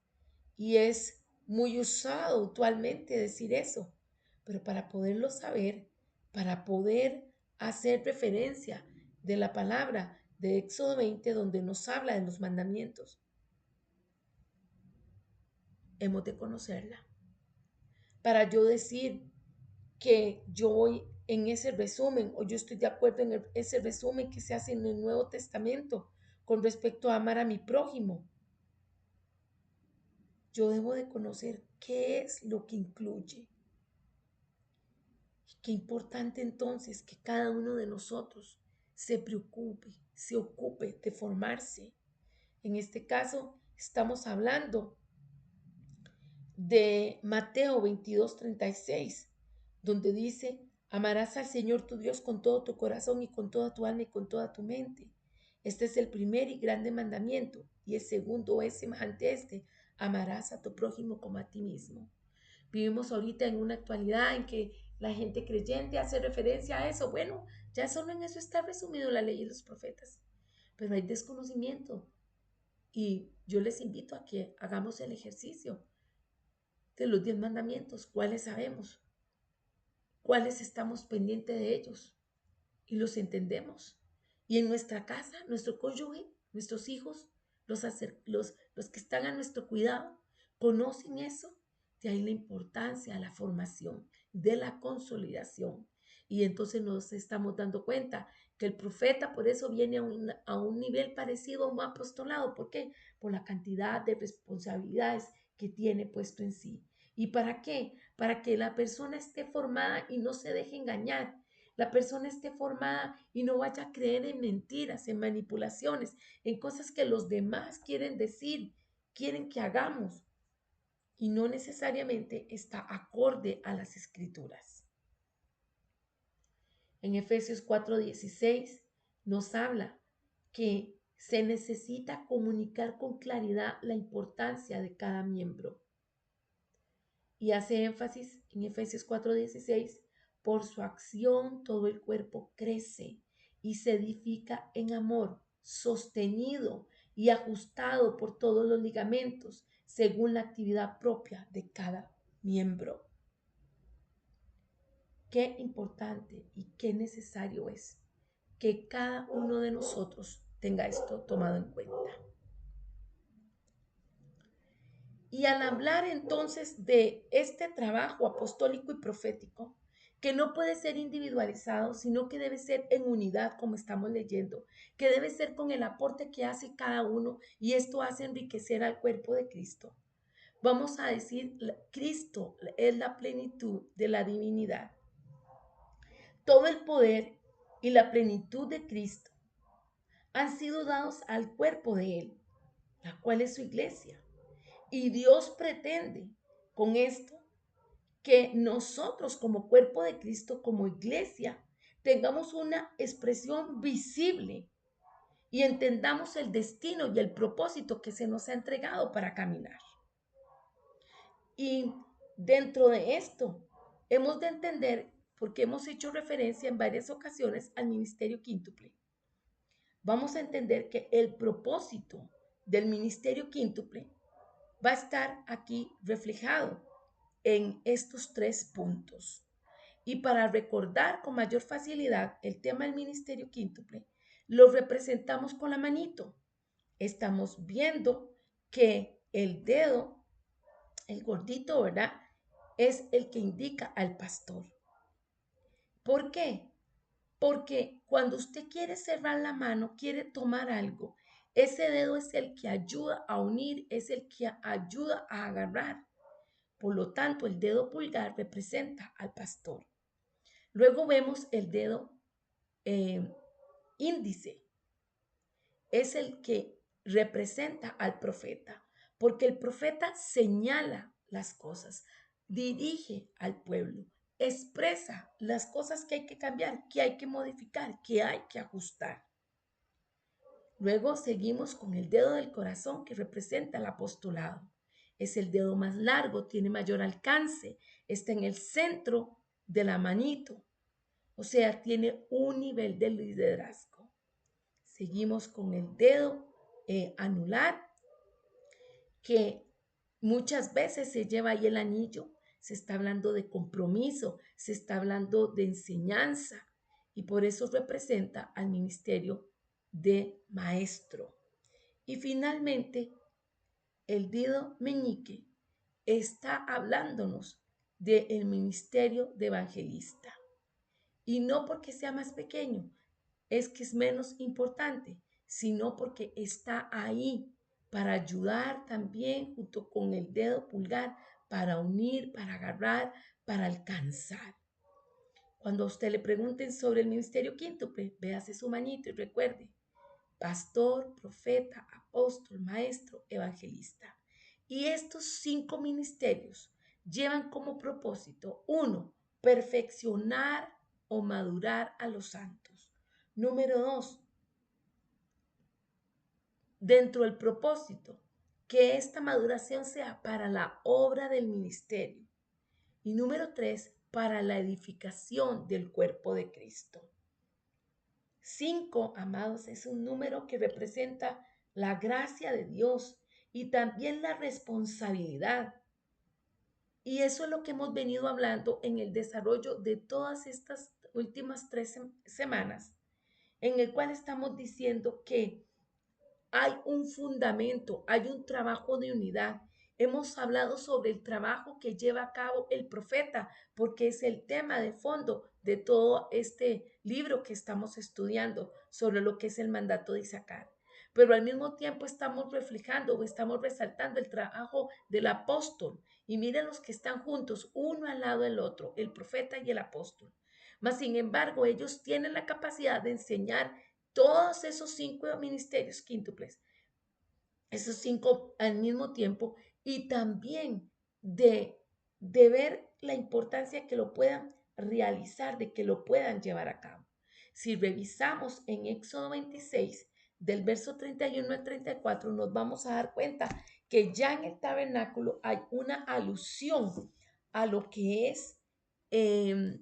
Y es muy usado actualmente decir eso, pero para poderlo saber, para poder hacer referencia de la palabra de Éxodo 20, donde nos habla de los mandamientos, hemos de conocerla. Para yo decir que yo voy en ese resumen o yo estoy de acuerdo en ese resumen que se hace en el Nuevo Testamento con respecto a amar a mi prójimo, yo debo de conocer qué es lo que incluye. Qué importante entonces que cada uno de nosotros se preocupe, se ocupe de formarse. En este caso, estamos hablando de Mateo 22:36, donde dice, amarás al Señor tu Dios con todo tu corazón y con toda tu alma y con toda tu mente. Este es el primer y grande mandamiento, y el segundo es semejante a este, amarás a tu prójimo como a ti mismo. Vivimos ahorita en una actualidad en que la gente creyente hace referencia a eso. Bueno, ya solo en eso está resumido la ley y los profetas. Pero hay desconocimiento y yo les invito a que hagamos el ejercicio de los 10 mandamientos. ¿Cuáles sabemos? ¿Cuáles estamos pendientes de ellos? Y los entendemos. Y en nuestra casa, nuestro cónyuge, nuestros hijos, los que están a nuestro cuidado, conocen eso. De ahí la importancia, la formación, de la consolidación. Y entonces nos estamos dando cuenta que el profeta por eso viene a un nivel parecido a un apostolado. ¿Por qué? Por la cantidad de responsabilidades que tiene puesto en sí. ¿Y para qué? Para que la persona esté formada y no se deje engañar, la persona esté formada y no vaya a creer en mentiras, en manipulaciones, en cosas que los demás quieren decir, quieren que hagamos y no necesariamente está acorde a las escrituras. En Efesios 4:16 nos habla que se necesita comunicar con claridad la importancia de cada miembro y hace énfasis en Efesios 4:16, por su acción todo el cuerpo crece y se edifica en amor, sostenido y ajustado por todos los ligamentos según la actividad propia de cada miembro. Qué importante y qué necesario es que cada uno de nosotros tenga esto tomado en cuenta. Y al hablar entonces de este trabajo apostólico y profético, que no puede ser individualizado, sino que debe ser en unidad, como estamos leyendo, que debe ser con el aporte que hace cada uno, y esto hace enriquecer al cuerpo de Cristo. Vamos a decir, Cristo es la plenitud de la divinidad. Todo el poder y la plenitud de Cristo han sido dados al cuerpo de Él, la cual es su iglesia. Y Dios pretende con esto que nosotros como cuerpo de Cristo, como iglesia, tengamos una expresión visible y entendamos el destino y el propósito que se nos ha entregado para caminar. Y dentro de esto, hemos de entender, porque hemos hecho referencia en varias ocasiones al ministerio quíntuple, vamos a entender que el propósito del ministerio quíntuple va a estar aquí reflejado en estos 3 puntos. Y para recordar con mayor facilidad el tema del ministerio quíntuple, lo representamos con la manito. Estamos viendo que el dedo, el gordito, ¿verdad? Es el que indica al pastor. ¿Por qué? Porque cuando usted quiere cerrar la mano, quiere tomar algo, ese dedo es el que ayuda a unir, es el que ayuda a agarrar. Por lo tanto, el dedo pulgar representa al pastor. Luego vemos el dedo eh, índice. Es el que representa al profeta, porque el profeta señala las cosas, dirige al pueblo, expresa las cosas que hay que cambiar, que hay que modificar, que hay que ajustar. Luego seguimos con el dedo del corazón que representa el apostolado. Es el dedo más largo, tiene mayor alcance, está en el centro de la manito, o sea, tiene un nivel de liderazgo. Seguimos con el dedo anular, que muchas veces se lleva ahí el anillo. Se está hablando de compromiso, se está hablando de enseñanza y por eso representa al ministerio de maestro. Y finalmente, el dedo meñique está hablándonos del ministerio de evangelista. Y no porque sea más pequeño, es que es menos importante, sino porque está ahí para ayudar también junto con el dedo pulgar, para unir, para agarrar, para alcanzar. Cuando a usted le pregunten sobre el ministerio quíntuple, véase su manito y recuerde, pastor, profeta, apóstol, maestro, evangelista. Y estos 5 ministerios llevan como propósito, 1, perfeccionar o madurar a los santos. Número 2, dentro del propósito, que esta maduración sea para la obra del ministerio. Y número 3, para la edificación del cuerpo de Cristo. 5, amados, es un número que representa la gracia de Dios y también la responsabilidad. Y eso es lo que hemos venido hablando en el desarrollo de todas estas últimas 3 semanas, en el cual estamos diciendo que hay un fundamento, hay un trabajo de unidad. Hemos hablado sobre el trabajo que lleva a cabo el profeta, porque es el tema de fondo de todo este libro que estamos estudiando sobre lo que es el mandato de Isaacar. Pero al mismo tiempo estamos reflejando o estamos resaltando el trabajo del apóstol. Y miren los que están juntos, uno al lado del otro, el profeta y el apóstol. Mas, sin embargo, ellos tienen la capacidad de enseñar todos esos 5 ministerios quíntuples, esos 5 al mismo tiempo, y también de ver la importancia que lo puedan realizar, de que lo puedan llevar a cabo. Si revisamos en Éxodo 26, del verso 31 al 34, nos vamos a dar cuenta que ya en el tabernáculo hay una alusión a lo que es el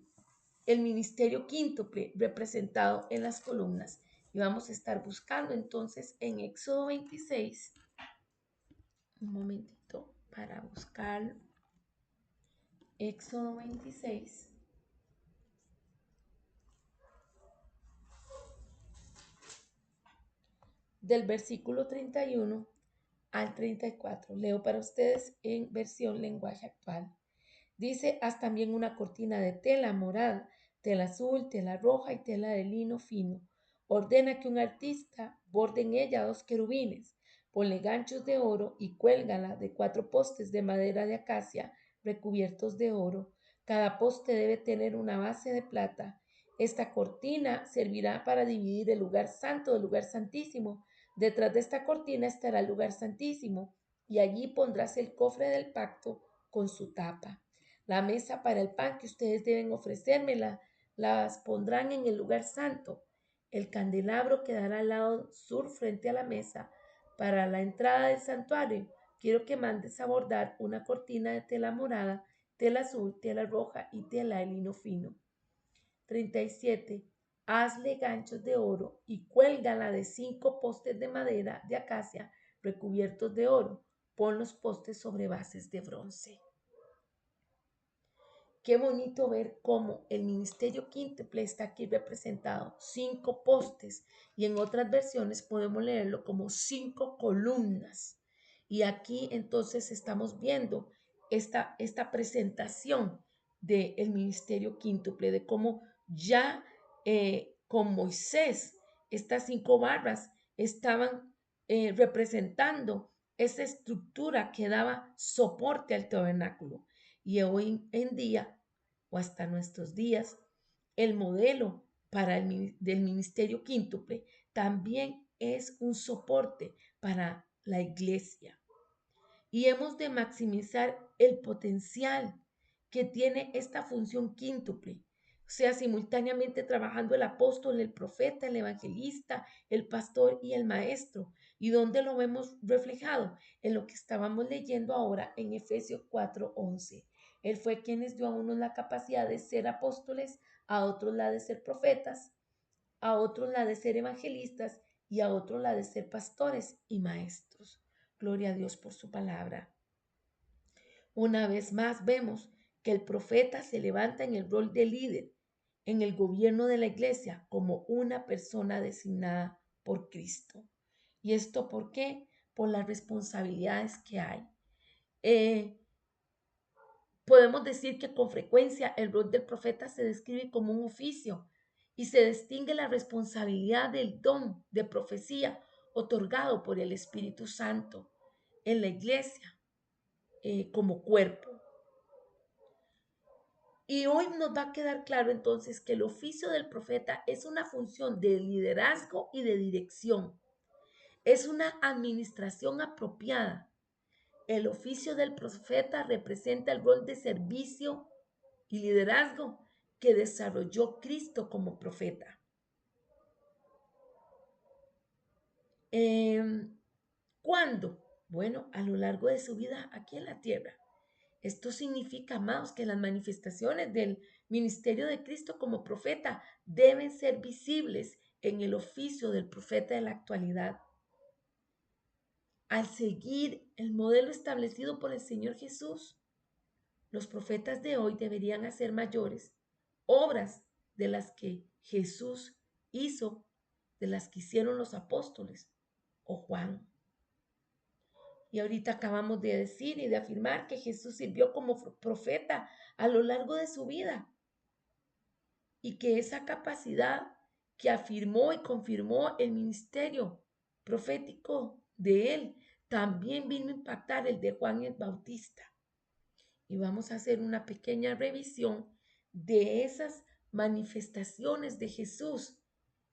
ministerio quíntuple representado en las columnas. Y vamos a estar buscando entonces en Éxodo 26, un momentito para buscar Éxodo 26. Del versículo 31 al 34. Leo para ustedes en versión lenguaje actual. Dice, haz también una cortina de tela morada, tela azul, tela roja y tela de lino fino. Ordena que un artista borde en ella 2 querubines. Ponle ganchos de oro y cuélgala de 4 postes de madera de acacia recubiertos de oro. Cada poste debe tener una base de plata. Esta cortina servirá para dividir el lugar santo del lugar santísimo. Detrás de esta cortina estará el lugar santísimo, y allí pondrás el cofre del pacto con su tapa. La mesa para el pan que ustedes deben ofrecérmela, las pondrán en el lugar santo. El candelabro quedará al lado sur frente a la mesa. Para la entrada del santuario, quiero que mandes a bordar una cortina de tela morada, tela azul, tela roja y tela de lino fino. 37. Hazle ganchos de oro y cuélgala de 5 postes de madera de acacia recubiertos de oro. Pon los postes sobre bases de bronce. Qué bonito ver cómo el ministerio quíntuple está aquí representado. 5 postes, y en otras versiones podemos leerlo como 5 columnas. Y aquí entonces estamos viendo esta presentación del ministerio quíntuple, de cómo ya con Moisés estas 5 barras estaban representando esa estructura que daba soporte al tabernáculo. Y hoy en día, o hasta nuestros días, el modelo del ministerio quíntuple también es un soporte para la iglesia. Y hemos de maximizar el potencial que tiene esta función quíntuple. O sea, simultáneamente trabajando el apóstol, el profeta, el evangelista, el pastor y el maestro. ¿Y dónde lo vemos reflejado? En lo que estábamos leyendo ahora en Efesios 4:11. Él fue quien les dio a unos la capacidad de ser apóstoles, a otros la de ser profetas, a otros la de ser evangelistas y a otros la de ser pastores y maestros. Gloria a Dios por su palabra. Una vez más vemos que el profeta se levanta en el rol de líder en el gobierno de la iglesia como una persona designada por Cristo. ¿Y esto por qué? Por las responsabilidades que hay. Podemos decir que con frecuencia el rol del profeta se describe como un oficio y se distingue la responsabilidad del don de profecía otorgado por el Espíritu Santo en la iglesia como cuerpo. Y hoy nos va a quedar claro entonces que el oficio del profeta es una función de liderazgo y de dirección. Es una administración apropiada. El oficio del profeta representa el rol de servicio y liderazgo que desarrolló Cristo como profeta. ¿Cuándo? Bueno, a lo largo de su vida aquí en la tierra. Esto significa, amados, que las manifestaciones del ministerio de Cristo como profeta deben ser visibles en el oficio del profeta de la actualidad. Al seguir el modelo establecido por el Señor Jesús, los profetas de hoy deberían hacer mayores obras de las que Jesús hizo, de las que hicieron los apóstoles o Juan. Y ahorita acabamos de decir y de afirmar que Jesús sirvió como profeta a lo largo de su vida y que esa capacidad que afirmó y confirmó el ministerio profético de él también vino a impactar el de Juan el Bautista. Y vamos a hacer una pequeña revisión de esas manifestaciones de Jesús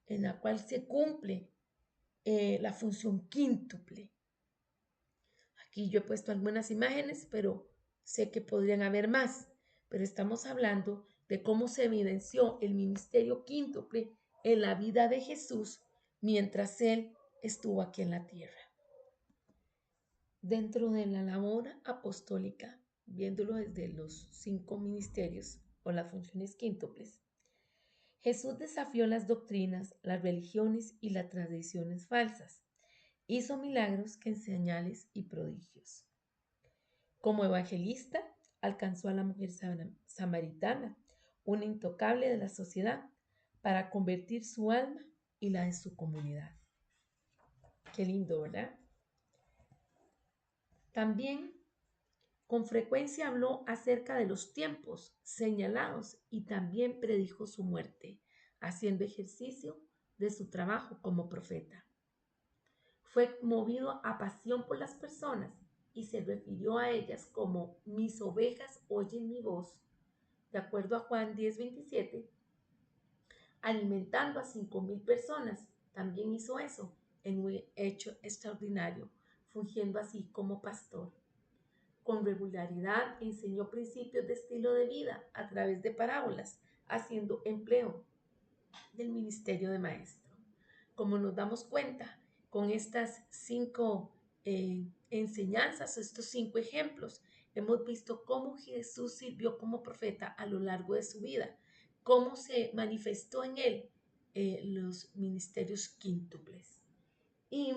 en la cual se cumple la función quíntuple. Aquí yo he puesto algunas imágenes, pero sé que podrían haber más. Pero estamos hablando de cómo se evidenció el ministerio quíntuple en la vida de Jesús mientras Él estuvo aquí en la tierra. Dentro de la labor apostólica, viéndolo desde los 5 ministerios o las funciones quíntuples, Jesús desafió las doctrinas, las religiones y las tradiciones falsas. Hizo milagros que señales y prodigios. Como evangelista, alcanzó a la mujer samaritana, una intocable de la sociedad, para convertir su alma y la de su comunidad. Qué lindo, ¿verdad? También con frecuencia habló acerca de los tiempos señalados y también predijo su muerte, haciendo ejercicio de su trabajo como profeta. Fue movido a pasión por las personas y se refirió a ellas como mis ovejas oyen mi voz, de acuerdo a Juan 10:27, alimentando a 5,000 personas. También hizo eso en un hecho extraordinario, fungiendo así como pastor. Con regularidad enseñó principios de estilo de vida a través de parábolas, haciendo empleo del ministerio de maestro. Como nos damos cuenta con estas 5 enseñanzas, estos 5 ejemplos, hemos visto cómo Jesús sirvió como profeta a lo largo de su vida, cómo se manifestó en él los ministerios quíntuples. ¿Y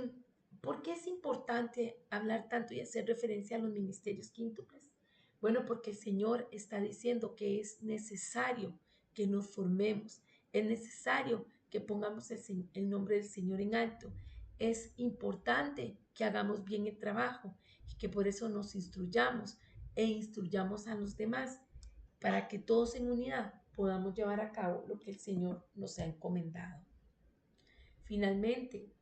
por qué es importante hablar tanto y hacer referencia a los ministerios quíntuples? Bueno, porque el Señor está diciendo que es necesario que nos formemos, es necesario que pongamos el nombre del Señor en alto. Es importante que hagamos bien el trabajo y que por eso nos instruyamos e instruyamos a los demás para que todos en unidad podamos llevar a cabo lo que el Señor nos ha encomendado. Finalmente,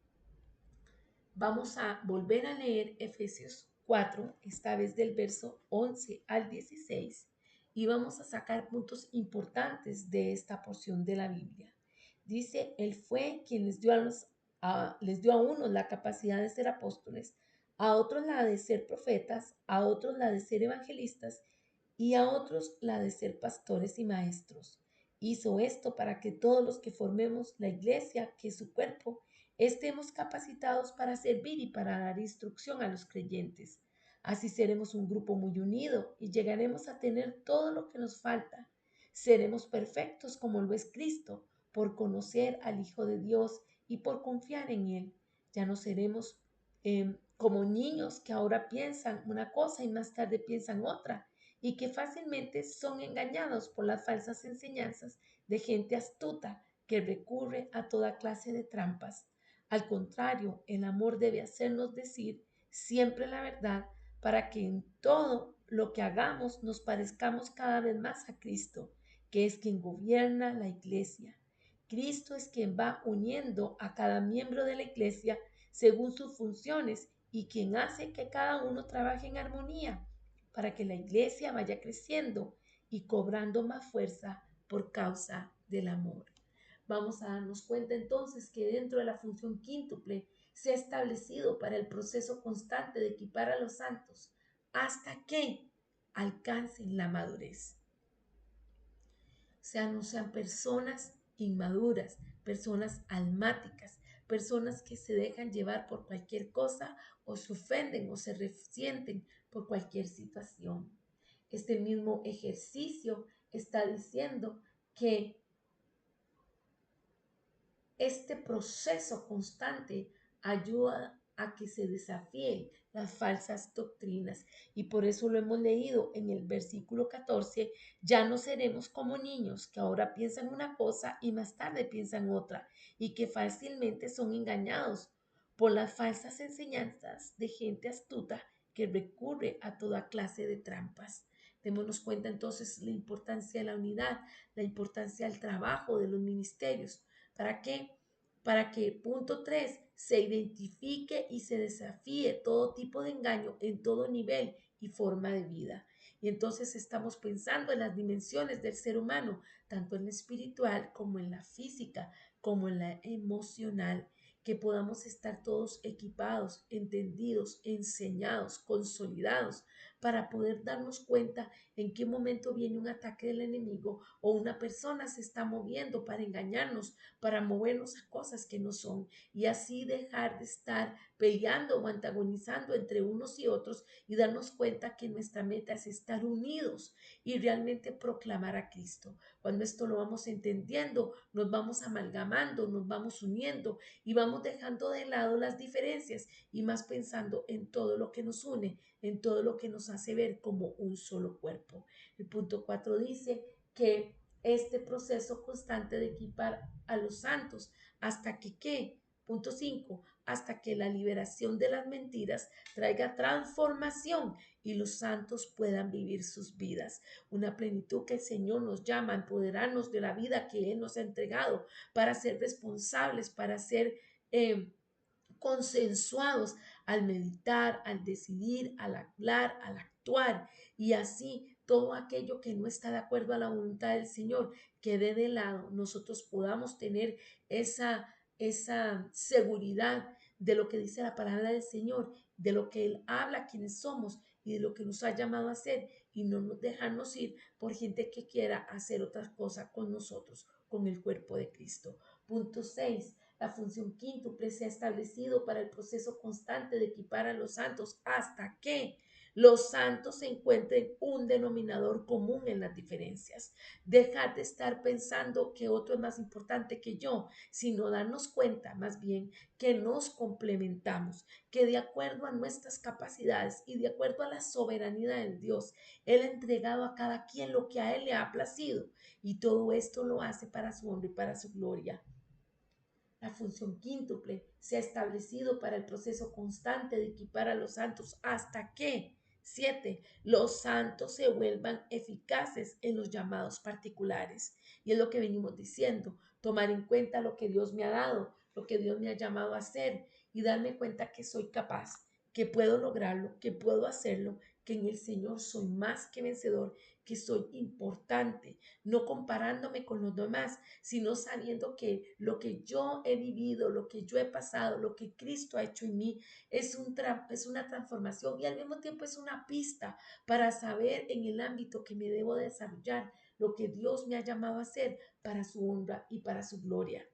vamos a volver a leer Efesios 4, esta vez del verso 11 al 16, y vamos a sacar puntos importantes de esta porción de la Biblia. Dice, Él fue quien les dio a unos la capacidad de ser apóstoles, a otros la de ser profetas, a otros la de ser evangelistas y a otros la de ser pastores y maestros. Hizo esto para que todos los que formemos la iglesia, que es su cuerpo, estemos capacitados para servir y para dar instrucción a los creyentes. Así seremos un grupo muy unido y llegaremos a tener todo lo que nos falta. Seremos perfectos como lo es Cristo, por conocer al Hijo de Dios y por confiar en Él. Ya no seremos como niños que ahora piensan una cosa y más tarde piensan otra, y que fácilmente son engañados por las falsas enseñanzas de gente astuta que recurre a toda clase de trampas. Al contrario, el amor debe hacernos decir siempre la verdad para que en todo lo que hagamos nos parezcamos cada vez más a Cristo, que es quien gobierna la iglesia. Cristo es quien va uniendo a cada miembro de la iglesia según sus funciones y quien hace que cada uno trabaje en armonía para que la iglesia vaya creciendo y cobrando más fuerza por causa del amor. Vamos a darnos cuenta entonces que dentro de la función quíntuple se ha establecido para el proceso constante de equipar a los santos hasta que alcancen la madurez. O sea, no sean personas inmaduras, personas almáticas, personas que se dejan llevar por cualquier cosa o se ofenden o se resienten por cualquier situación. Este mismo ejercicio está diciendo que este proceso constante ayuda a que se desafíen las falsas doctrinas y por eso lo hemos leído en el versículo 14, ya no seremos como niños que ahora piensan una cosa y más tarde piensan otra y que fácilmente son engañados por las falsas enseñanzas de gente astuta que recurre a toda clase de trampas. Démonos cuenta entonces la importancia de la unidad, la importancia del trabajo de los ministerios. ¿Para qué? Para que, punto 3, se identifique y se desafíe todo tipo de engaño en todo nivel y forma de vida. Y entonces estamos pensando en las dimensiones del ser humano, tanto en la espiritual como en la física, como en la emocional, que podamos estar todos equipados, entendidos, enseñados, consolidados, para poder darnos cuenta en qué momento viene un ataque del enemigo o una persona se está moviendo para engañarnos, para movernos a cosas que no son, y así dejar de estar peleando o antagonizando entre unos y otros y darnos cuenta que nuestra meta es estar unidos y realmente proclamar a Cristo. Cuando esto lo vamos entendiendo, nos vamos amalgamando, nos vamos uniendo y vamos dejando de lado las diferencias y más pensando en todo lo que nos une, en todo lo que nos hace ver como un solo cuerpo. El punto 4 dice que este proceso constante de equipar a los santos hasta que, ¿qué? Punto 5, hasta que la liberación de las mentiras traiga transformación y los santos puedan vivir sus vidas. Una plenitud que el Señor nos llama a empoderarnos de la vida que Él nos ha entregado para ser responsables, para ser consensuados al meditar, al decidir, al hablar, al actuar y así todo aquello que no está de acuerdo a la voluntad del Señor quede de lado, nosotros podamos tener esa seguridad de lo que dice la palabra del Señor, de lo que Él habla, quienes somos y de lo que nos ha llamado a hacer y no nos dejarnos ir por gente que quiera hacer otras cosas con nosotros, con el cuerpo de Cristo. Punto 6. La función quíntuple se ha establecido para el proceso constante de equipar a los santos hasta que los santos encuentren un denominador común en las diferencias. Dejar de estar pensando que otro es más importante que yo, sino darnos cuenta más bien que nos complementamos, que de acuerdo a nuestras capacidades y de acuerdo a la soberanía de Dios, Él ha entregado a cada quien lo que a Él le ha placido y todo esto lo hace para su honra y para su gloria. La función quíntuple se ha establecido para el proceso constante de equipar a los santos hasta que, 7, los santos se vuelvan eficaces en los llamados particulares. Y es lo que venimos diciendo, tomar en cuenta lo que Dios me ha dado, lo que Dios me ha llamado a hacer y darme cuenta que soy capaz, que puedo lograrlo, que puedo hacerlo, que en el Señor soy más que vencedor, que soy importante, no comparándome con los demás, sino sabiendo que lo que yo he vivido, lo que yo he pasado, lo que Cristo ha hecho en mí, es una transformación y al mismo tiempo es una pista para saber en el ámbito que me debo desarrollar, lo que Dios me ha llamado a hacer para su honra y para su gloria.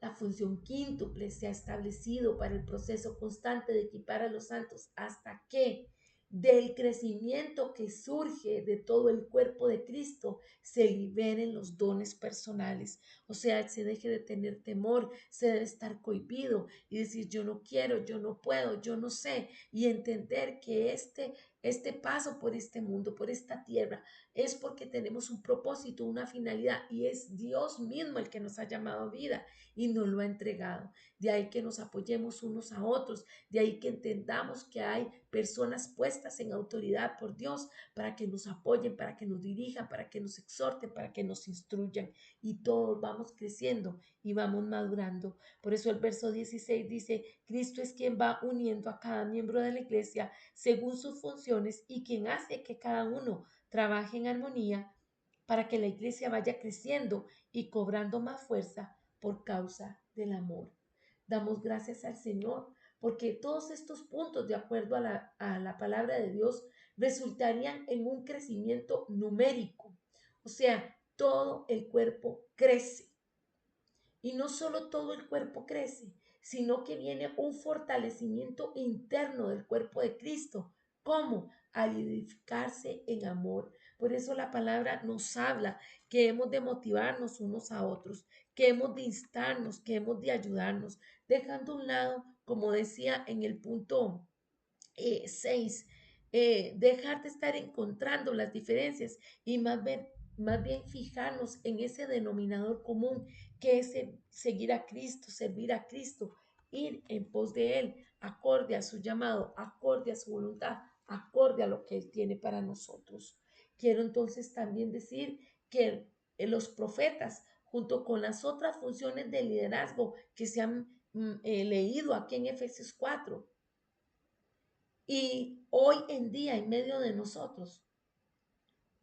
La función quíntuple se ha establecido para el proceso constante de equipar a los santos hasta que del crecimiento que surge de todo el cuerpo de Cristo se liberen los dones personales. O sea, se deje de tener temor, se debe estar cohibido y decir yo no quiero, yo no puedo, yo no sé y entender que este paso por este mundo, por esta tierra, es porque tenemos un propósito, una finalidad y es Dios mismo el que nos ha llamado a vida y nos lo ha entregado. De ahí que nos apoyemos unos a otros, de ahí que entendamos que hay personas puestas en autoridad por Dios para que nos apoyen, para que nos dirijan, para que nos exhorten, para que nos instruyan y todos vamos creciendo y vamos madurando. Por eso el verso 16 dice, Cristo es quien va uniendo a cada miembro de la iglesia según sus funciones y quien hace que cada uno trabaje en armonía para que la iglesia vaya creciendo y cobrando más fuerza por causa del amor. Damos gracias al Señor porque todos estos puntos, de acuerdo a la palabra de Dios, resultarían en un crecimiento numérico. O sea, todo el cuerpo crece. Y no solo todo el cuerpo crece, sino que viene un fortalecimiento interno del cuerpo de Cristo. ¿Cómo? Al edificarse en amor. Por eso la palabra nos habla que hemos de motivarnos unos a otros, que hemos de instarnos, que hemos de ayudarnos, dejando a un lado, como decía en el punto 6, dejar de estar encontrando las diferencias y más bien fijarnos en ese denominador común que es seguir a Cristo, servir a Cristo, ir en pos de Él, acorde a su llamado, acorde a su voluntad, acorde a lo que Él tiene para nosotros. Quiero entonces también decir que los profetas, junto con las otras funciones de liderazgo que se han leído aquí en Efesios 4, y hoy en día en medio de nosotros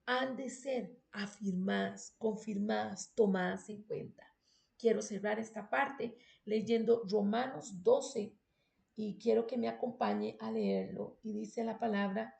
han de ser afirmadas, confirmadas, tomadas en cuenta. Quiero cerrar esta parte leyendo Romanos 12 y quiero que me acompañe a leerlo. Y dice la palabra: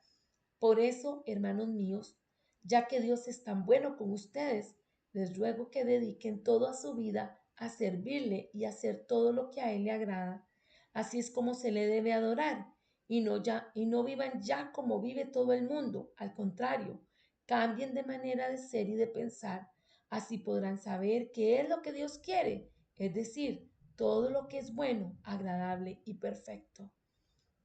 por eso, hermanos míos, ya que Dios es tan bueno con ustedes, les ruego que dediquen toda su vida a servirle y hacer todo lo que a Él le agrada. Así es como se le debe adorar y no vivan ya como vive todo el mundo. Al contrario, cambien de manera de ser y de pensar. Así podrán saber qué es lo que Dios quiere, es decir, todo lo que es bueno, agradable y perfecto.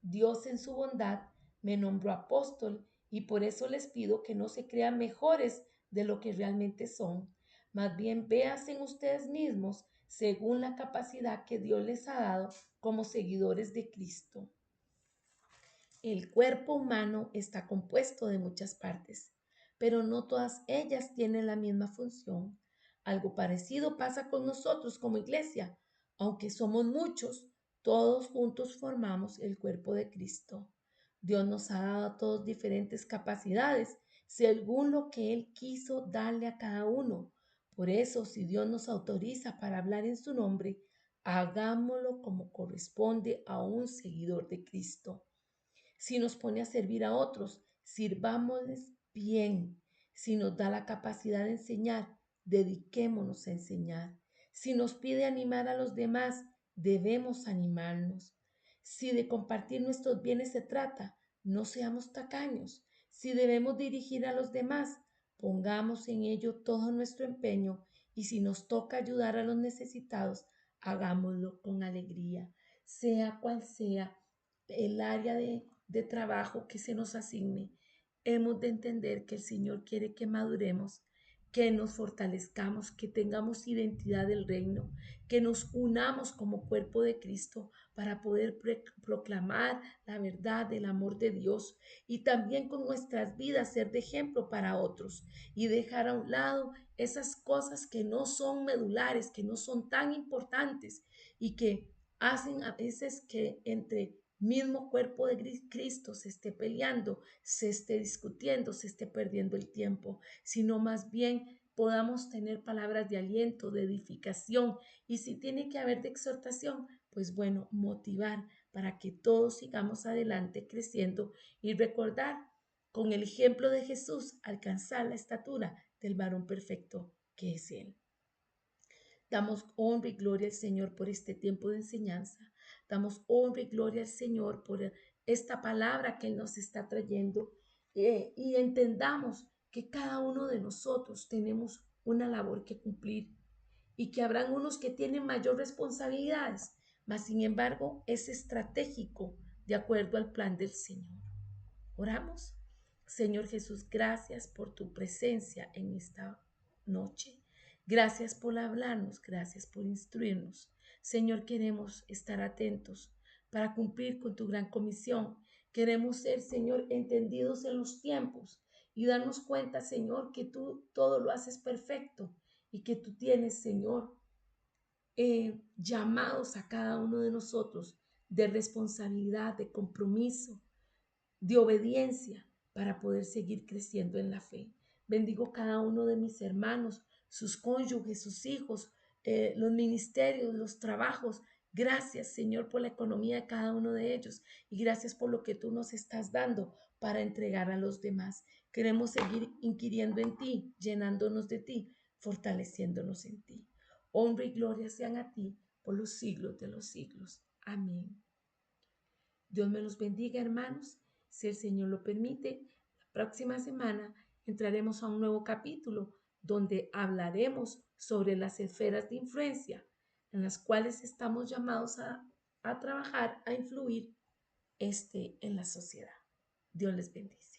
Dios en su bondad me nombró apóstol y por eso les pido que no se crean mejores de lo que realmente son. Más bien véanse en ustedes mismos según la capacidad que Dios les ha dado como seguidores de Cristo. El cuerpo humano está compuesto de muchas partes, pero no todas ellas tienen la misma función. Algo parecido pasa con nosotros como iglesia. Aunque somos muchos, todos juntos formamos el cuerpo de Cristo. Dios nos ha dado a todos diferentes capacidades, según lo que Él quiso darle a cada uno. Por eso, si Dios nos autoriza para hablar en su nombre, hagámoslo como corresponde a un seguidor de Cristo. Si nos pone a servir a otros, sirvámosles bien. Si nos da la capacidad de enseñar, dediquémonos a enseñar. Si nos pide animar a los demás, debemos animarnos. Si de compartir nuestros bienes se trata, no seamos tacaños. Si debemos dirigir a los demás, pongamos en ello todo nuestro empeño y si nos toca ayudar a los necesitados, hagámoslo con alegría, sea cual sea el área de trabajo que se nos asigne. Hemos de entender que el Señor quiere que maduremos, que nos fortalezcamos, que tengamos identidad del reino, que nos unamos como cuerpo de Cristo para poder proclamar la verdad del amor de Dios y también con nuestras vidas ser de ejemplo para otros y dejar a un lado esas cosas que no son medulares, que no son tan importantes y que hacen a veces que entre mismo cuerpo de Cristo se esté peleando, se esté discutiendo, se esté perdiendo el tiempo, sino más bien podamos tener palabras de aliento, de edificación y si tiene que haber de exhortación, pues bueno, motivar para que todos sigamos adelante creciendo y recordar con el ejemplo de Jesús alcanzar la estatura del varón perfecto que es Él. Damos honra y gloria al Señor por este tiempo de enseñanza. Damos honra y gloria al Señor por esta palabra que Él nos está trayendo. Y entendamos que cada uno de nosotros tenemos una labor que cumplir y que habrán unos que tienen mayor responsabilidades, mas sin embargo es estratégico de acuerdo al plan del Señor. Oramos. Señor Jesús, gracias por tu presencia en esta noche. Gracias por hablarnos, gracias por instruirnos. Señor, queremos estar atentos para cumplir con tu gran comisión. Queremos ser, Señor, entendidos en los tiempos y darnos cuenta, Señor, que tú todo lo haces perfecto y que tú tienes, Señor, llamados a cada uno de nosotros de responsabilidad, de compromiso, de obediencia para poder seguir creciendo en la fe. Bendigo cada uno de mis hermanos, sus cónyuges, sus hijos, los ministerios, los trabajos. Gracias, Señor, por la economía de cada uno de ellos y gracias por lo que tú nos estás dando para entregar a los demás. Queremos seguir inquiriendo en ti, llenándonos de ti, fortaleciéndonos en ti. Honra y gloria sean a ti por los siglos de los siglos. Amén. Dios me los bendiga, hermanos. Si el Señor lo permite, la próxima semana entraremos a un nuevo capítulo donde hablaremos sobre las esferas de influencia en las cuales estamos llamados a trabajar, a influir en la sociedad. Dios les bendice.